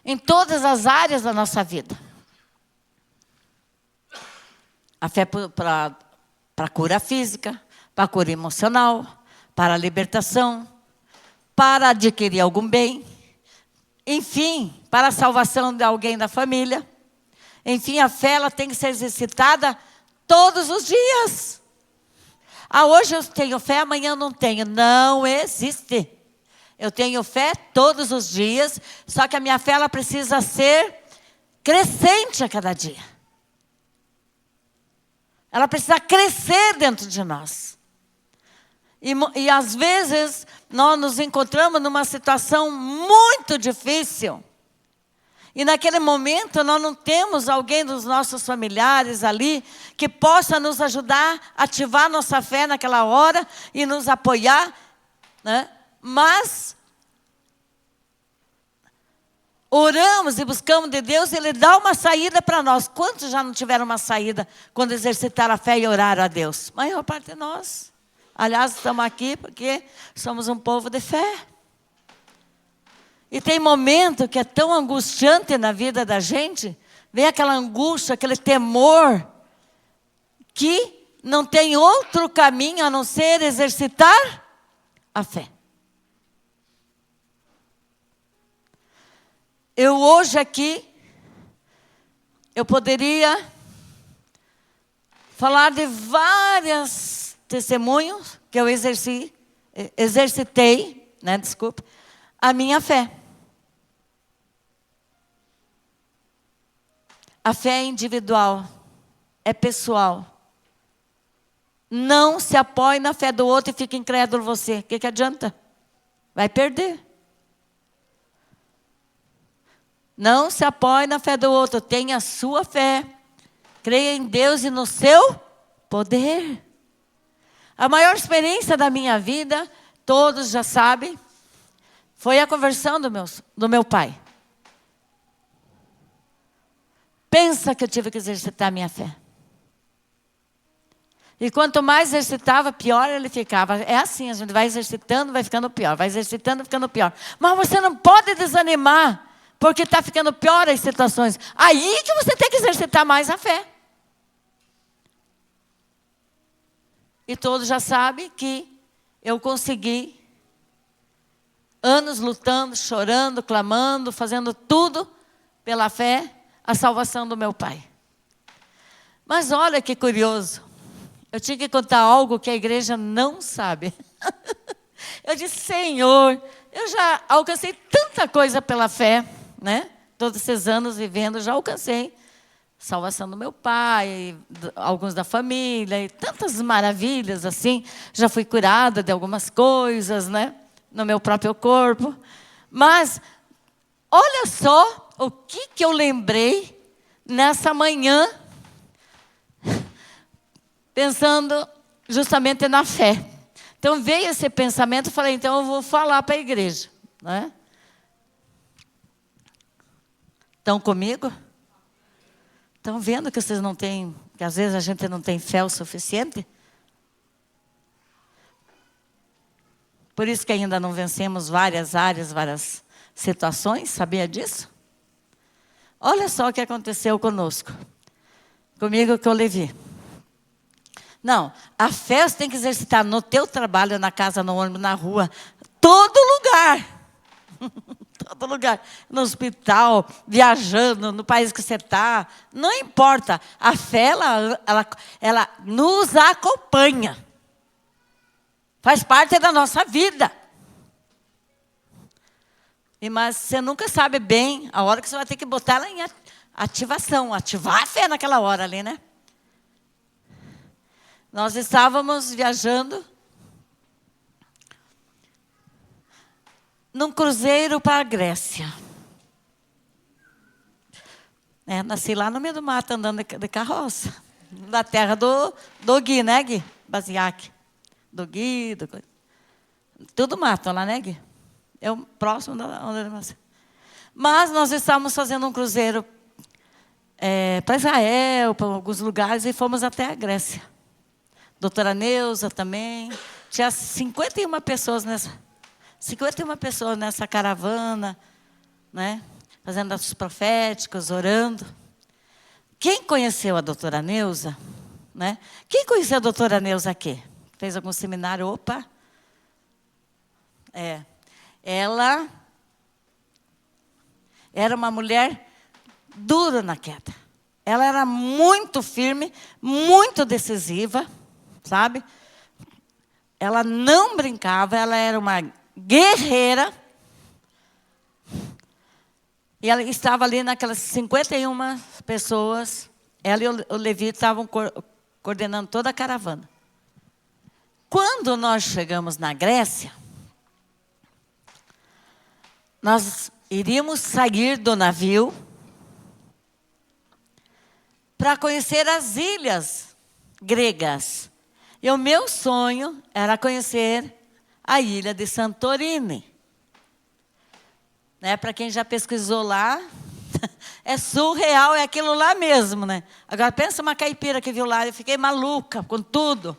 em todas as áreas da nossa vida. A fé para a cura física, para a cura emocional, para a libertação, para adquirir algum bem, enfim, para a salvação de alguém da família. Enfim, a fé ela tem que ser exercitada todos os dias. Hoje eu tenho fé, amanhã eu não tenho. Não existe. Eu tenho fé todos os dias, só que a minha fé ela precisa ser crescente a cada dia. Ela precisa crescer dentro de nós. E às vezes, nós nos encontramos numa situação muito difícil. E naquele momento, nós não temos alguém dos nossos familiares ali que possa nos ajudar a ativar nossa fé naquela hora e nos apoiar, né? Mas oramos e buscamos de Deus, Ele dá uma saída para nós. Quantos já não tiveram uma saída quando exercitaram a fé e oraram a Deus? A maior parte de nós. Aliás, estamos aqui porque somos um povo de fé. E tem momento que é tão angustiante na vida da gente, vem aquela angústia, aquele temor, que não tem outro caminho a não ser exercitar a fé. Eu hoje aqui, eu poderia falar de vários testemunhos que eu exercitei, né, desculpa, a minha fé. A fé é individual, é pessoal. Não se apoie na fé do outro e fique incrédulo você. O que adianta? Vai perder. Não se apoie na fé do outro. Tenha a sua fé. Creia em Deus e no seu poder. A maior experiência da minha vida, todos já sabem, foi a conversão do meu pai. Pensa que eu tive que exercitar a minha fé. E quanto mais exercitava, pior ele ficava. É assim, a gente vai exercitando, vai ficando pior. Vai exercitando, ficando pior. Mas você não pode desanimar, porque está ficando pior as situações. Aí que você tem que exercitar mais a fé. E todos já sabem que eu consegui, anos lutando, chorando, clamando, fazendo tudo pela fé, a salvação do meu pai. Mas olha que curioso. Eu tinha que contar algo que a igreja não sabe. Eu disse, Senhor, eu já alcancei tanta coisa pela fé, né? Todos esses anos vivendo, já alcancei. Salvação do meu pai, alguns da família, e tantas maravilhas assim. Já fui curada de algumas coisas, né? No meu próprio corpo. Mas, olha só o que eu lembrei nessa manhã, pensando justamente na fé. Então veio esse pensamento e falei, então eu vou falar para a igreja. Né? Estão comigo? Estão vendo que vocês não têm, que às vezes a gente não tem fé o suficiente? Por isso que ainda não vencemos várias áreas, várias situações, sabia disso? Olha só o que aconteceu conosco. Comigo que eu levei. Não, a fé você tem que exercitar no teu trabalho, na casa, no ônibus, na rua, todo lugar. Todo lugar, no hospital, viajando, no país que você está, não importa. A fé, ela nos acompanha. Faz parte da nossa vida. Mas você nunca sabe bem a hora que você vai ter que botar ela em ativação, ativar a fé naquela hora ali, né? Nós estávamos viajando num cruzeiro para a Grécia. Nasci lá no meio do mato, andando de carroça. Na terra do Gui, né, Gui? Baziac. Do Gui, tudo mato lá, né, Gui? É o próximo da onde ele nasceu. Mas nós estávamos fazendo um cruzeiro para Israel, para alguns lugares, e fomos até a Grécia. Doutora Neuza também. Tinha 51 pessoas nessa caravana, né? Fazendo atos proféticos, orando. Quem conheceu a doutora Neuza? Né? Quem conheceu a doutora Neuza aqui? Fez algum seminário? Opa! Ela era uma mulher dura na queda. Ela era muito firme, muito decisiva, sabe? Ela não brincava, ela era uma guerreira. E ela estava ali naquelas 51 pessoas. Ela e o Levi estavam coordenando toda a caravana. Quando nós chegamos na Grécia, nós iríamos sair do navio para conhecer as ilhas gregas. E o meu sonho era conhecer a ilha de Santorini. Para quem já pesquisou lá, é surreal, é aquilo lá mesmo, né? Agora pensa uma caipira que viu lá, eu fiquei maluca com tudo.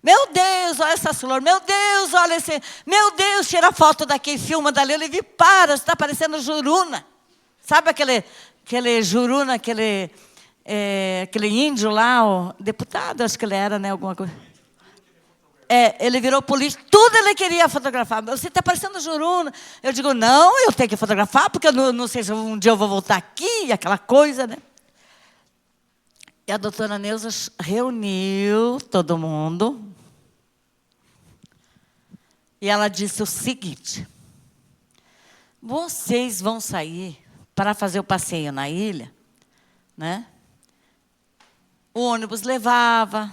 Meu Deus, olha essas flores. Meu Deus, olha esse. Meu Deus, tira foto daqui, filma dali. Eu lhe vi, para, está parecendo Juruna. Sabe aquele Juruna, aquele índio lá, o deputado, acho que ele era, né? Alguma coisa. Ele virou político, tudo ele queria fotografar. Você está parecendo Juruna. Eu digo, não, eu tenho que fotografar, porque eu não sei se um dia eu vou voltar aqui, aquela coisa, né? E a doutora Neuza reuniu todo mundo. E ela disse o seguinte: vocês vão sair para fazer o passeio na ilha, né? O ônibus levava,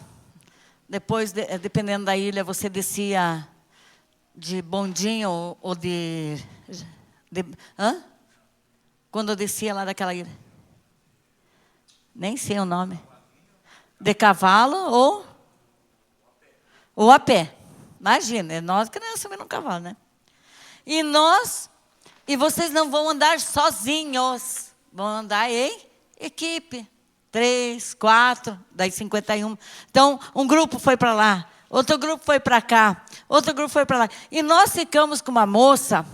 depois, dependendo da ilha, você descia de bondinho ou de quando eu descia lá daquela ilha. Nem sei o nome. De cavalo ou a pé. Imagina, nós que não assumimos um cavalo, né? E vocês não vão andar sozinhos. Vão andar em equipe. 3, 4, daí 51. Então, um grupo foi para lá, outro grupo foi para cá, outro grupo foi para lá. E nós ficamos com uma moça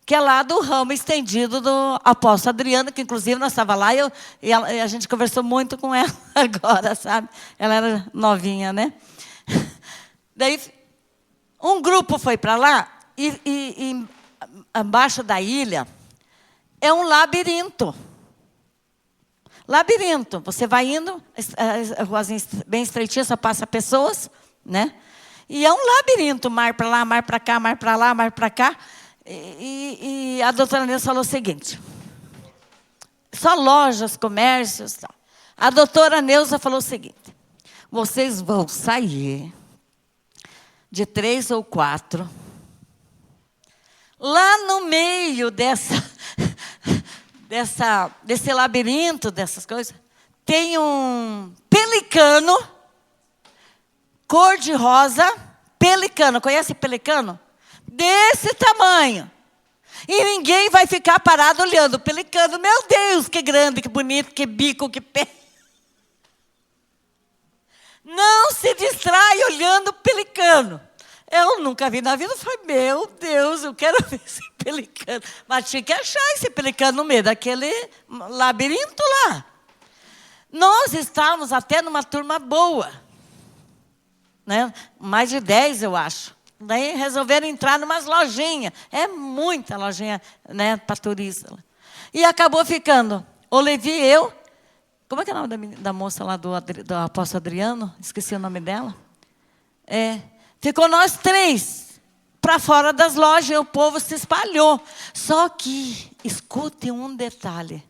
que é lá do ramo estendido do apóstolo Adriano, que inclusive nós estávamos lá e a gente conversou muito com ela agora, sabe? Ela era novinha, né? Daí, um grupo foi para lá e embaixo da ilha é um labirinto. Labirinto. Você vai indo, a ruazinha bem estreitinha, só passa pessoas, né? E é um labirinto, mar para lá, mar para cá, mar para lá, mar para cá. E a doutora Neuza falou o seguinte: só lojas, comércios, tal. A doutora Neuza falou o seguinte: vocês vão sair de 3 ou 4, lá no meio desse labirinto, dessas coisas, tem um pelicano, cor-de-rosa, pelicano. Conhece pelicano? Desse tamanho. E ninguém vai ficar parado olhando o pelicano. Meu Deus, que grande, que bonito, que bico, que pé. Não se distrai olhando o pelicano. Eu nunca vi na vida. Eu falei, meu Deus, eu quero ver esse pelicano. Mas tinha que achar esse pelicano no meio daquele labirinto lá. Nós estávamos até numa turma boa, né? Mais de 10, eu acho. Daí resolveram entrar em umas lojinhas. É muita lojinha, né, para turista. E acabou ficando o Levi e eu. Como é que é o nome da moça lá do apóstolo Adriano? Esqueci o nome dela. Ficou nós 3 para fora das lojas e o povo se espalhou. Só que, escute um detalhe.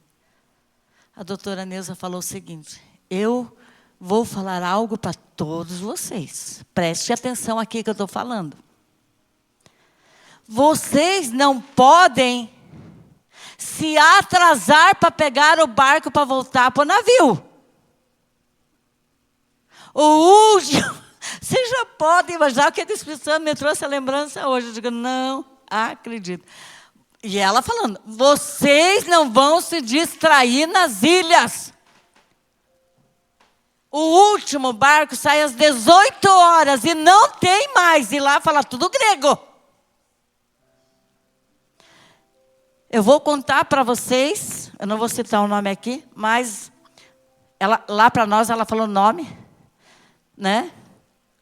A doutora Neuza falou o seguinte: eu vou falar algo para todos vocês. Preste atenção aqui que eu estou falando. Vocês não podem se atrasar para pegar o barco para voltar para o navio. O último, você já pode imaginar que a Espírito Santo me trouxe a lembrança hoje. Eu digo, não acredito. E ela falando, vocês não vão se distrair nas ilhas. O último barco sai às 18 horas e não tem mais. E lá fala tudo grego. Eu vou contar para vocês, eu não vou citar o nome aqui, mas lá para nós ela falou o nome, né?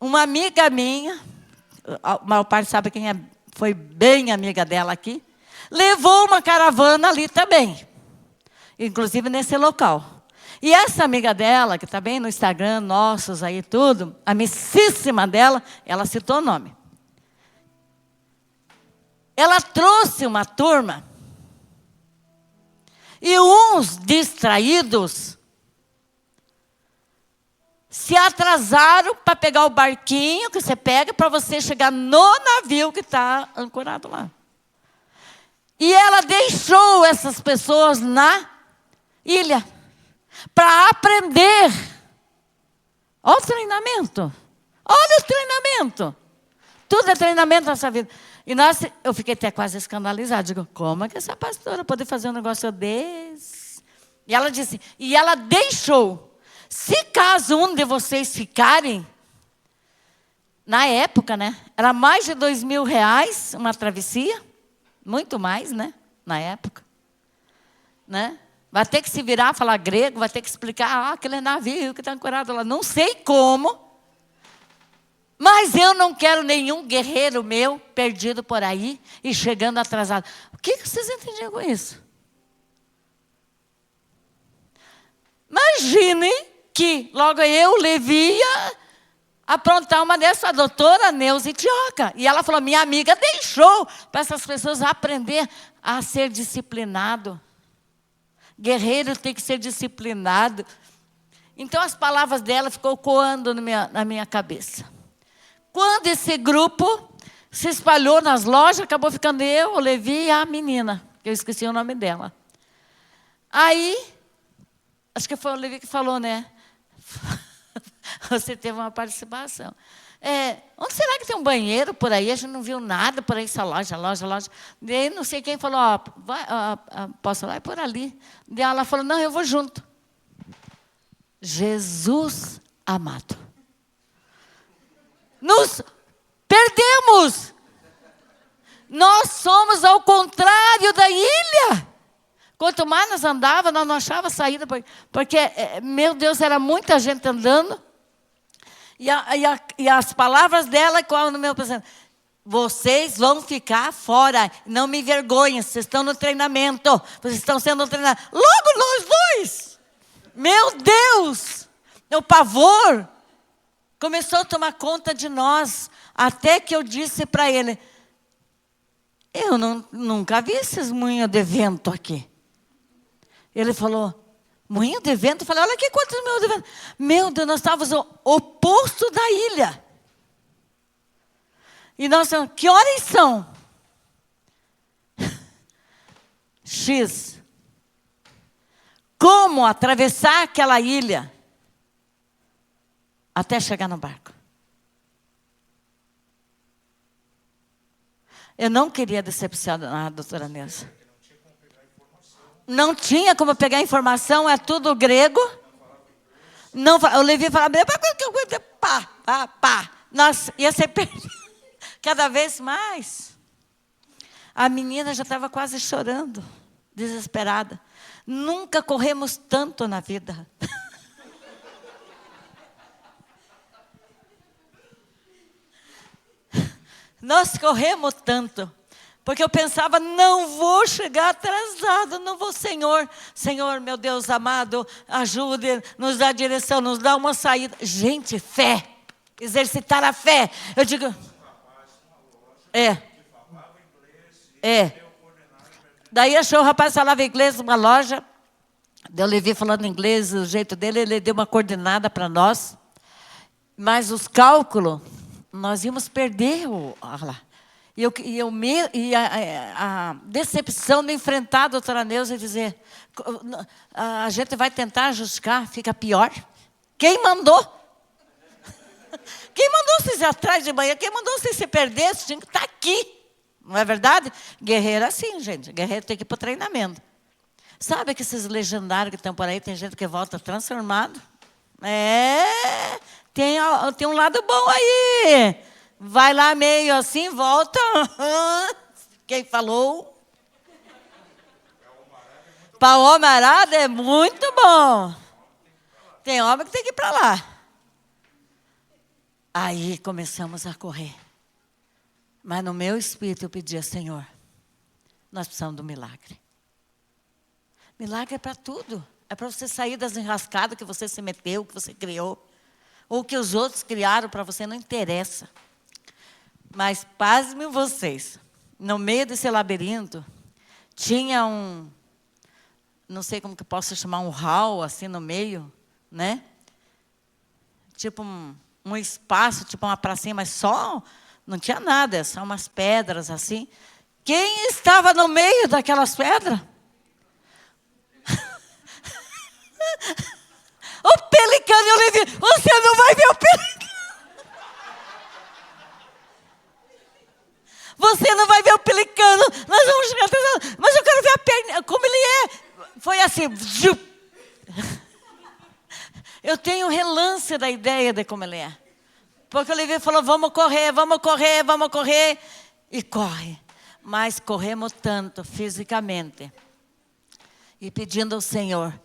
Uma amiga minha, a maior parte sabe quem é, foi bem amiga dela aqui, levou uma caravana ali também, inclusive nesse local. E essa amiga dela, que está bem no Instagram, nossos aí tudo, a amicíssima dela, ela citou o nome. Ela trouxe uma turma. E uns distraídos se atrasaram para pegar o barquinho que você pega para você chegar no navio que está ancorado lá. E ela deixou essas pessoas na ilha para aprender. Olha o treinamento. Olha o treinamento. Tudo é treinamento nessa vida. E eu fiquei até quase escandalizada. Digo, como é que essa pastora pode fazer um negócio desse? E ela disse, e ela deixou. Se caso um de vocês ficarem, na época, né? Era mais de R$2.000 uma travessia. Muito mais, né? Na época. Né? Vai ter que se virar, falar grego, vai ter que explicar, aquele navio que está ancorado lá. Não sei como. Mas eu não quero nenhum guerreiro meu perdido por aí e chegando atrasado. O que vocês entendiam com isso? Imagine que logo eu, Levi, ia aprontar uma dessa, a doutora Neuza Itioca. E ela falou, minha amiga deixou para essas pessoas aprender a ser disciplinado. Guerreiro tem que ser disciplinado. Então as palavras dela ficou coando na minha cabeça. Quando esse grupo se espalhou nas lojas, acabou ficando eu, o Levi e a menina, que eu esqueci o nome dela. Aí, acho que foi o Levi que falou, né? Você teve uma participação. Onde será que tem um banheiro por aí? A gente não viu nada por aí, essa loja. Daí não sei quem falou, posso lá, é por ali. Daí ela falou, não, eu vou junto. Jesus amado. Nos perdemos. Nós somos ao contrário da ilha. Quanto mais nós andávamos, nós não achávamos saída. Porque, meu Deus, era muita gente andando. E as palavras dela, qual no meu pensamento? Vocês vão ficar fora. Não me envergonhem, vocês estão no treinamento. Vocês estão sendo treinados. Logo nós dois. Meu Deus. O pavor começou a tomar conta de nós. Até que eu disse para ele, eu nunca vi esses moinhos de vento aqui. Ele falou, moinho de vento? Eu falei, olha aqui quantos moinhos de vento. Meu Deus, nós estávamos ao oposto da ilha. E nós falamos, que horas são? X. Como atravessar aquela ilha até chegar no barco? Eu não queria decepcionar a doutora Neuza. Não tinha como pegar informação, é tudo grego. Não, o Levi falava, pá. Nossa, ia ser perdido. Cada vez mais. A menina já estava quase chorando, desesperada. Nunca corremos tanto na vida. Nós corremos tanto. Porque eu pensava, não vou chegar atrasado, não vou, Senhor. Senhor, meu Deus amado, ajude, nos dá direção, nos dá uma saída. Gente, fé. Exercitar a fé. Eu digo... Daí achou o rapaz falava inglês numa loja. Eu Levi falando inglês, do jeito dele, ele deu uma coordenada para nós. Mas os cálculos, nós íamos perder lá. E a decepção de enfrentar a doutora Neuza e dizer, a gente vai tentar justificar, fica pior. Quem mandou? Quem mandou vocês ir atrás de manhã? Quem mandou vocês se perder? Vocês tinham que estar aqui. Não é verdade? Guerreiro é assim, gente. Guerreiro tem que ir para o treinamento. Sabe que esses legendários que estão por aí, tem gente que volta transformado? Tem um lado bom aí. Vai lá meio assim, volta. Quem falou? Para o homem arado é muito bom. Tem homem que tem que ir para lá. Aí começamos a correr. Mas no meu espírito eu pedia, Senhor, nós precisamos do milagre. Milagre é para tudo. É para você sair das enrascadas que você se meteu, que você criou. Ou que os outros criaram para você, não interessa. Mas pasmem vocês. No meio desse labirinto, tinha não sei como que posso chamar, um hall assim no meio, né? Tipo um espaço, tipo uma pracinha, mas só, não tinha nada, só umas pedras assim. Quem estava no meio daquelas pedras? O pelicano, eu Levi, você não vai ver o pelicano. Você não vai ver o pelicano, nós vamos chegar atrás, mas eu quero ver a perna, como ele é. Foi assim, eu tenho relance da ideia de como ele é. Porque o Levi falou, vamos correr, e corre. Mas corremos tanto fisicamente, e pedindo ao Senhor,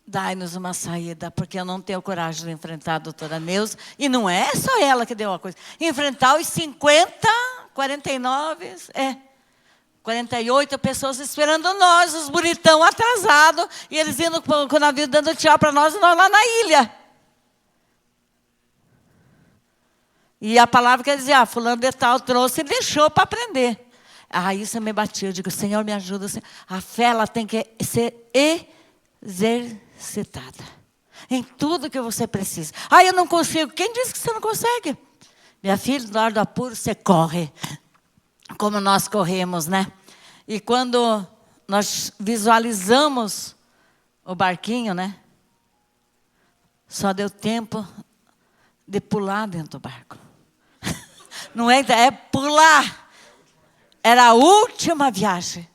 dai-nos uma saída, porque eu não tenho coragem de enfrentar a doutora Neuza. E não é só ela que deu a coisa. Enfrentar os 48 pessoas esperando nós, os bonitão atrasados, e eles indo com o navio dando tchau para nós, e nós lá na ilha. E a palavra quer dizer, fulano de tal trouxe e deixou para aprender. Aí isso me batia, eu digo, Senhor, me ajuda. Senhor. A fé, ela tem que ser exercitada. Em tudo que você precisa. Eu não consigo. Quem disse que você não consegue? Minha filha, na hora do apuro, você corre. Como nós corremos, né? E quando nós visualizamos o barquinho, né? Só deu tempo de pular dentro do barco. Não é pular. Era a última viagem.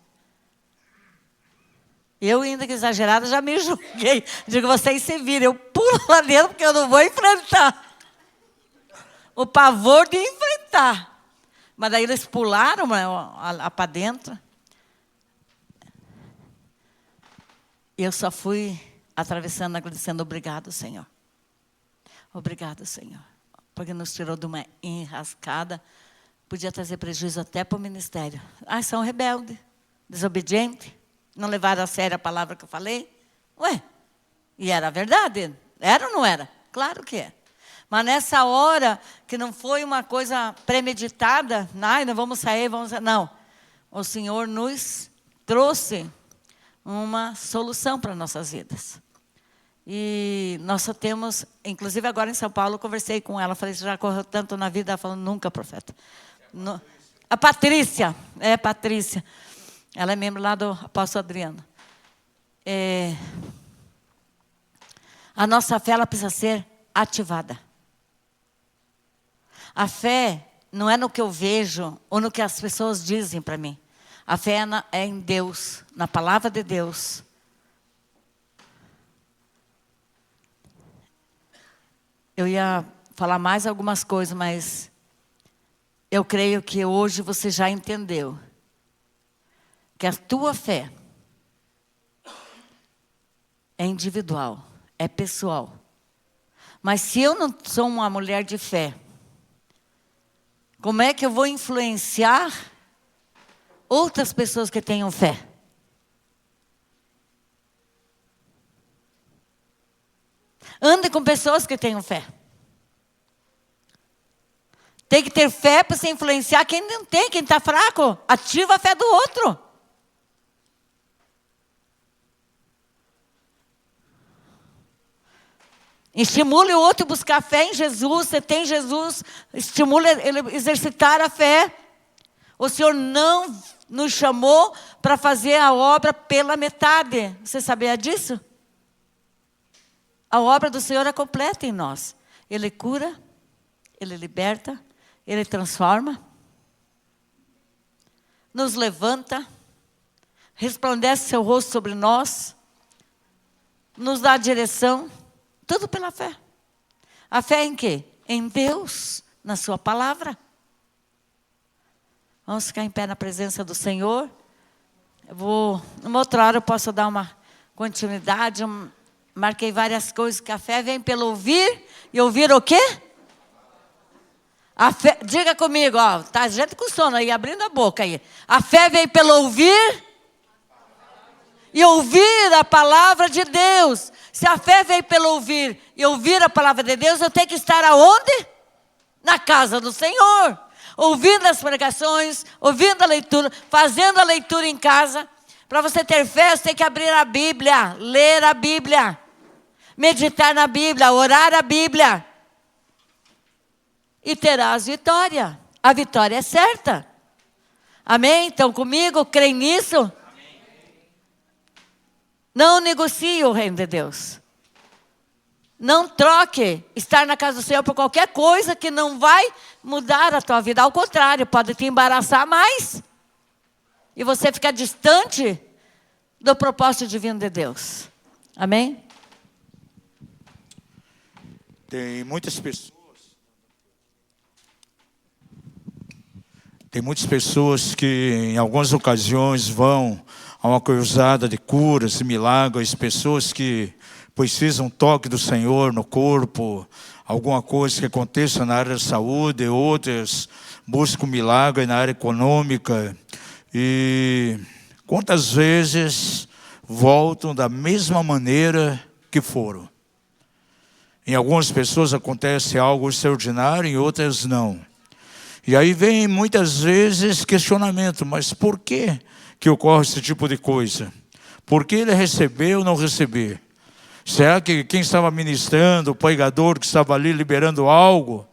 Eu, ainda que exagerada, já me julguei. Digo, vocês se viram, eu pulo lá dentro porque eu não vou enfrentar. O pavor de enfrentar. Mas daí eles pularam lá para dentro. E eu só fui atravessando, agradecendo. Obrigado, Senhor. Obrigado, Senhor. Porque nos tirou de uma enrascada. Podia trazer prejuízo até para o ministério. Ah, são rebeldes, desobedientes. Não levaram a sério a palavra que eu falei. Ué, e era verdade? Era ou não era? Claro que é. Mas nessa hora, que não foi uma coisa premeditada, não vamos sair, não. O Senhor nos trouxe uma solução para nossas vidas. E nós só temos, inclusive agora em São Paulo, eu conversei com ela, falei, você já correu tanto na vida? Ela falou, nunca, profeta. A Patrícia, Patrícia. Ela é membro lá do apóstolo Adriano. A nossa fé, ela precisa ser ativada. A fé não é no que eu vejo ou no que as pessoas dizem para mim. A fé é em Deus, na palavra de Deus. Eu ia falar mais algumas coisas, mas eu creio que hoje você já entendeu que a tua fé é individual, é pessoal. Mas se eu não sou uma mulher de fé, como é que eu vou influenciar outras pessoas que tenham fé? Ande com pessoas que tenham fé. Tem que ter fé para se influenciar quem não tem, quem está fraco. Ativa a fé do outro. Estimule o outro a buscar fé em Jesus. Você tem Jesus, estimule ele a exercitar a fé. O Senhor não nos chamou para fazer a obra pela metade. Você sabia disso? A obra do Senhor é completa em nós. Ele cura, Ele liberta, Ele transforma, nos levanta, resplandece seu rosto sobre nós, nos dá direção, tudo pela fé. A fé em quê? Em Deus, na sua palavra. Vamos ficar em pé na presença do Senhor. Numa outra hora eu posso dar uma continuidade. Marquei várias coisas, que a fé vem pelo ouvir, e ouvir o quê? A fé, diga comigo, ó, tá gente com sono aí, abrindo a boca aí. A fé vem pelo ouvir e ouvir a palavra de Deus. Se a fé vem pelo ouvir e ouvir a palavra de Deus, eu tenho que estar aonde? Na casa do Senhor. Ouvindo as pregações, ouvindo a leitura, fazendo a leitura em casa. Para você ter fé, você tem que abrir a Bíblia, ler a Bíblia, meditar na Bíblia, orar a Bíblia. E terás vitória. A vitória é certa. Amém? Então comigo, creem nisso? Amém. Não negocie o reino de Deus. Não troque estar na casa do Senhor por qualquer coisa que não vai mudar a tua vida. Ao contrário, pode te embaraçar mais. E você ficar distante do propósito divino de Deus. Amém? Tem muitas pessoas que em algumas ocasiões vão a uma cruzada de curas e milagres, pessoas que precisam toque do Senhor no corpo, alguma coisa que aconteça na área da saúde, outras buscam milagre na área econômica. E quantas vezes voltam da mesma maneira que foram? Em algumas pessoas acontece algo extraordinário, em outras não. E aí vem muitas vezes questionamento, mas por que ocorre esse tipo de coisa? Por que ele recebeu ou não receber? Será que quem estava ministrando, o pregador que estava ali liberando algo,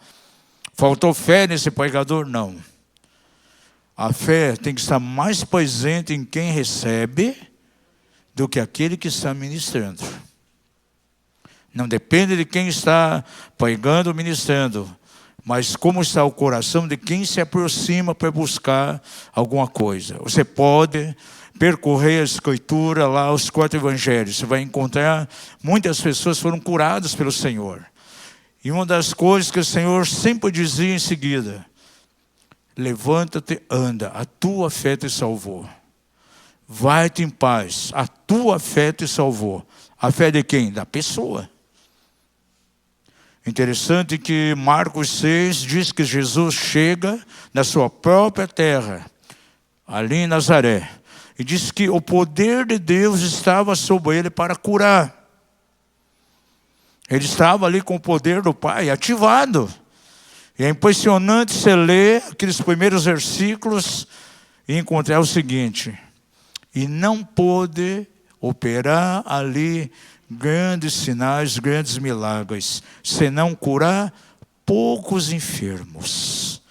faltou fé nesse pregador? Não. A fé tem que estar mais presente em quem recebe do que aquele que está ministrando. Não depende de quem está pregando ou ministrando, mas como está o coração de quem se aproxima para buscar alguma coisa. Você pode percorrer a escritura lá, os 4 evangelhos, você vai encontrar muitas pessoas foram curadas pelo Senhor. E uma das coisas que o Senhor sempre dizia em seguida: levanta-te, anda, a tua fé te salvou. Vai-te em paz, a tua fé te salvou. A fé de quem? Da pessoa. Interessante que Marcos 6 diz que Jesus chega na sua própria terra, ali em Nazaré, e diz que o poder de Deus estava sobre ele para curar. Ele estava ali com o poder do Pai ativado. E é impressionante você ler aqueles primeiros versículos e encontrar o seguinte: e não pôde operar ali grandes sinais, grandes milagres, senão curar poucos enfermos.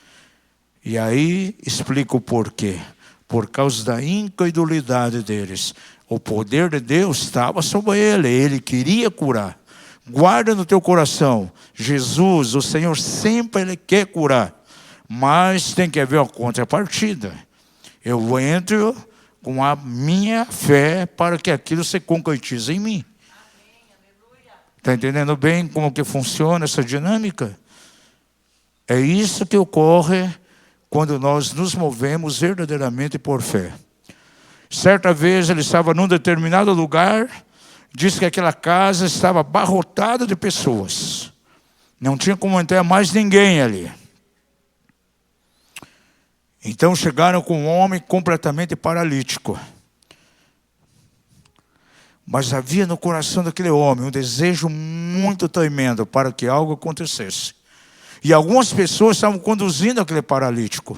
E aí explica o porquê. Por causa da incredulidade deles. O poder de Deus estava sobre ele, ele queria curar. Guarda no teu coração, Jesus, o Senhor sempre ele quer curar, mas tem que haver uma contrapartida. Eu entro com a minha fé para que aquilo se concretize em mim. Está entendendo bem como que funciona essa dinâmica? É isso que ocorre quando nós nos movemos verdadeiramente por fé. Certa vez ele estava num determinado lugar, diz que aquela casa estava abarrotada de pessoas. Não tinha como entrar mais ninguém ali. Então chegaram com um homem completamente paralítico. Mas havia no coração daquele homem um desejo muito tremendo para que algo acontecesse. E algumas pessoas estavam conduzindo aquele paralítico.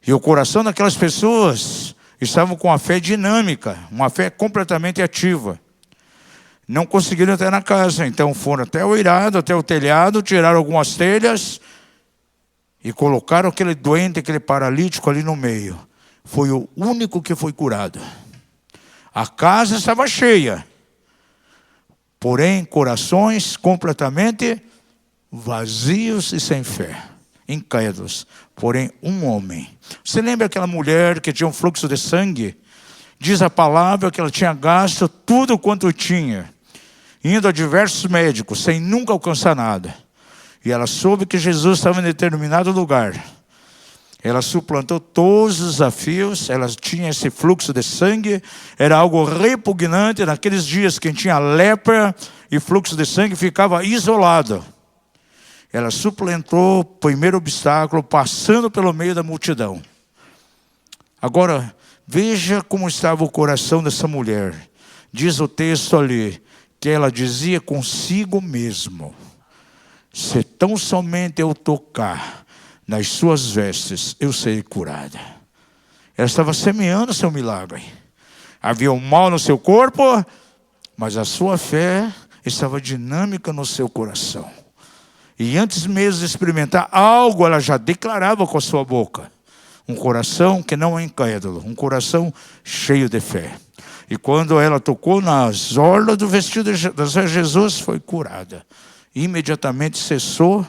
E o coração daquelas pessoas estavam com a fé dinâmica, uma fé completamente ativa. Não conseguiram entrar na casa, então foram até o eirado, até o telhado, tiraram algumas telhas e colocaram aquele doente, aquele paralítico ali no meio. Foi o único que foi curado. A casa estava cheia, porém corações completamente vazios e sem fé, incrédulos. Porém um homem. Você lembra aquela mulher que tinha um fluxo de sangue? Diz a palavra que ela tinha gasto tudo quanto tinha, indo a diversos médicos, sem nunca alcançar nada. E ela soube que Jesus estava em determinado lugar. Ela suplantou todos os desafios, ela tinha esse fluxo de sangue, era algo repugnante. Naqueles dias, quem tinha lepra e fluxo de sangue ficava isolado. Ela suplantou o primeiro obstáculo, passando pelo meio da multidão. Agora, veja como estava o coração dessa mulher. Diz o texto ali, que ela dizia consigo mesmo: se tão somente eu tocar nas suas vestes, eu serei curada. Ela estava semeando seu milagre. Havia um mal no seu corpo, mas a sua fé estava dinâmica no seu coração. E antes mesmo de experimentar algo, ela já declarava com a sua boca. Um coração que não é incrédulo, um coração cheio de fé. E quando ela tocou nas orlas do vestido de Jesus, foi curada. Imediatamente cessou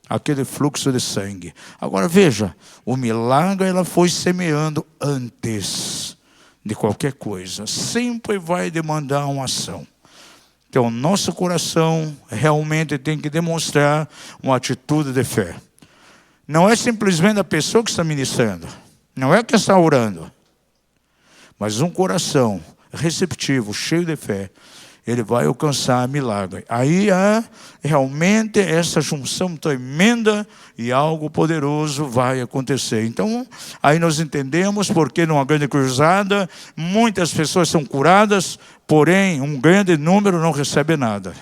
aquele fluxo de sangue. Agora veja, o milagre ela foi semeando antes de qualquer coisa. Sempre vai demandar uma ação. Então, o nosso coração realmente tem que demonstrar uma atitude de fé. Não é simplesmente a pessoa que está ministrando, não é que está orando, mas um coração receptivo, cheio de fé, ele vai alcançar milagre. Aí há realmente essa junção tremenda e algo poderoso vai acontecer. Então, aí nós entendemos porque numa grande cruzada, muitas pessoas são curadas, porém um grande número não recebe nada.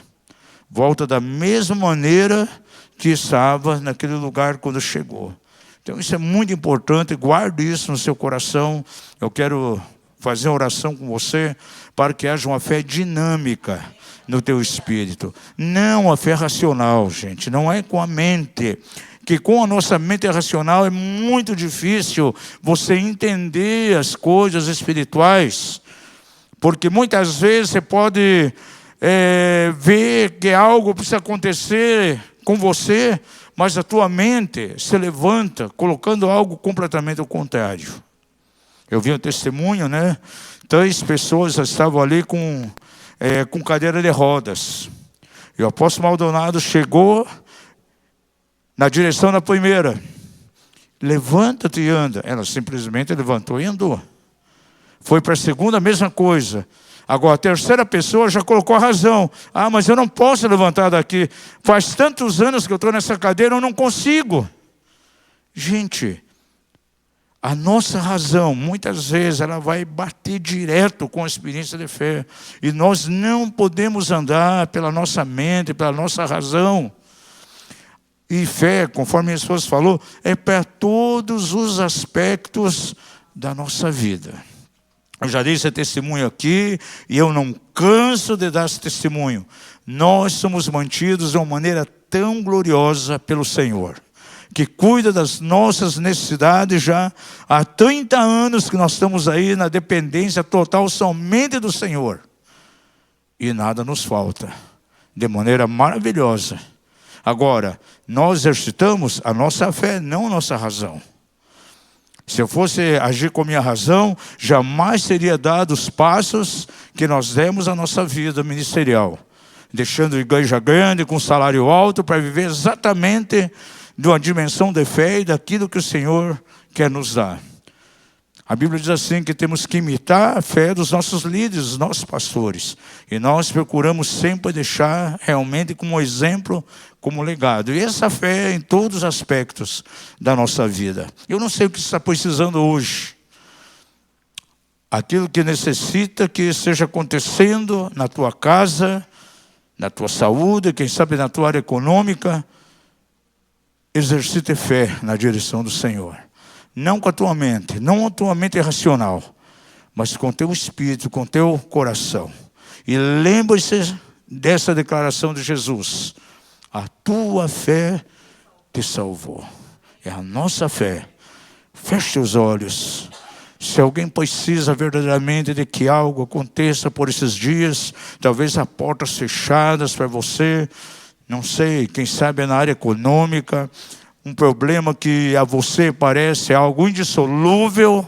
Volta da mesma maneira que estava naquele lugar quando chegou. Então isso é muito importante, guarde isso no seu coração. Eu quero fazer uma oração com você para que haja uma fé dinâmica no teu espírito. Não a fé racional, gente, não é com a mente. Que com a nossa mente racional é muito difícil você entender as coisas espirituais. Porque muitas vezes você pode ver que algo precisa acontecer com você, mas a tua mente se levanta colocando algo completamente ao contrário. Eu vi um testemunho, né? 3 pessoas estavam ali com cadeira de rodas. E o apóstolo Maldonado chegou na direção da primeira. Levanta-te e anda. Ela simplesmente levantou e andou. Foi para a segunda, a mesma coisa. Agora, a terceira pessoa já colocou a razão. Ah, mas eu não posso levantar daqui. Faz tantos anos que eu estou nessa cadeira, eu não consigo. Gente, a nossa razão, muitas vezes, ela vai bater direto com a experiência de fé. E nós não podemos andar pela nossa mente, pela nossa razão. E fé, conforme a minha esposa falou, é para todos os aspectos da nossa vida. Eu já dei esse testemunho aqui e eu não canso de dar esse testemunho. Nós somos mantidos de uma maneira tão gloriosa pelo Senhor, que cuida das nossas necessidades já há 30 anos que nós estamos aí na dependência total somente do Senhor. E nada nos falta, de maneira maravilhosa. Agora, nós exercitamos a nossa fé, não a nossa razão. Se eu fosse agir com a minha razão, jamais teria dado os passos que nós demos à nossa vida ministerial. Deixando a igreja grande, com salário alto, para viver exatamente de uma dimensão de fé e daquilo que o Senhor quer nos dar. A Bíblia diz assim que temos que imitar a fé dos nossos líderes, dos nossos pastores. E nós procuramos sempre deixar realmente como exemplo, como legado. E essa fé em todos os aspectos da nossa vida. Eu não sei o que você está precisando hoje. Aquilo que necessita que esteja acontecendo na tua casa, na tua saúde, quem sabe na tua área econômica. Exercite fé na direção do Senhor. Não com a tua mente, não a tua mente racional, mas com o teu espírito, com o teu coração. E lembre-se dessa declaração de Jesus. A tua fé te salvou. É a nossa fé. Feche os olhos. Se alguém precisa verdadeiramente de que algo aconteça por esses dias, talvez há portas fechadas para você, não sei, quem sabe é na área econômica, um problema que a você parece algo indissolúvel,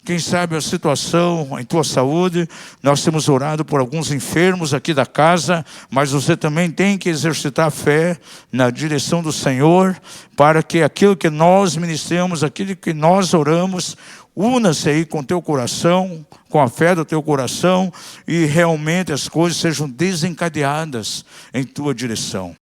quem sabe a situação em tua saúde. Nós temos orado por alguns enfermos aqui da casa, mas você também tem que exercitar a fé na direção do Senhor, para que aquilo que nós ministramos, aquilo que nós oramos, una-se aí com o teu coração, com a fé do teu coração, e realmente as coisas sejam desencadeadas em tua direção.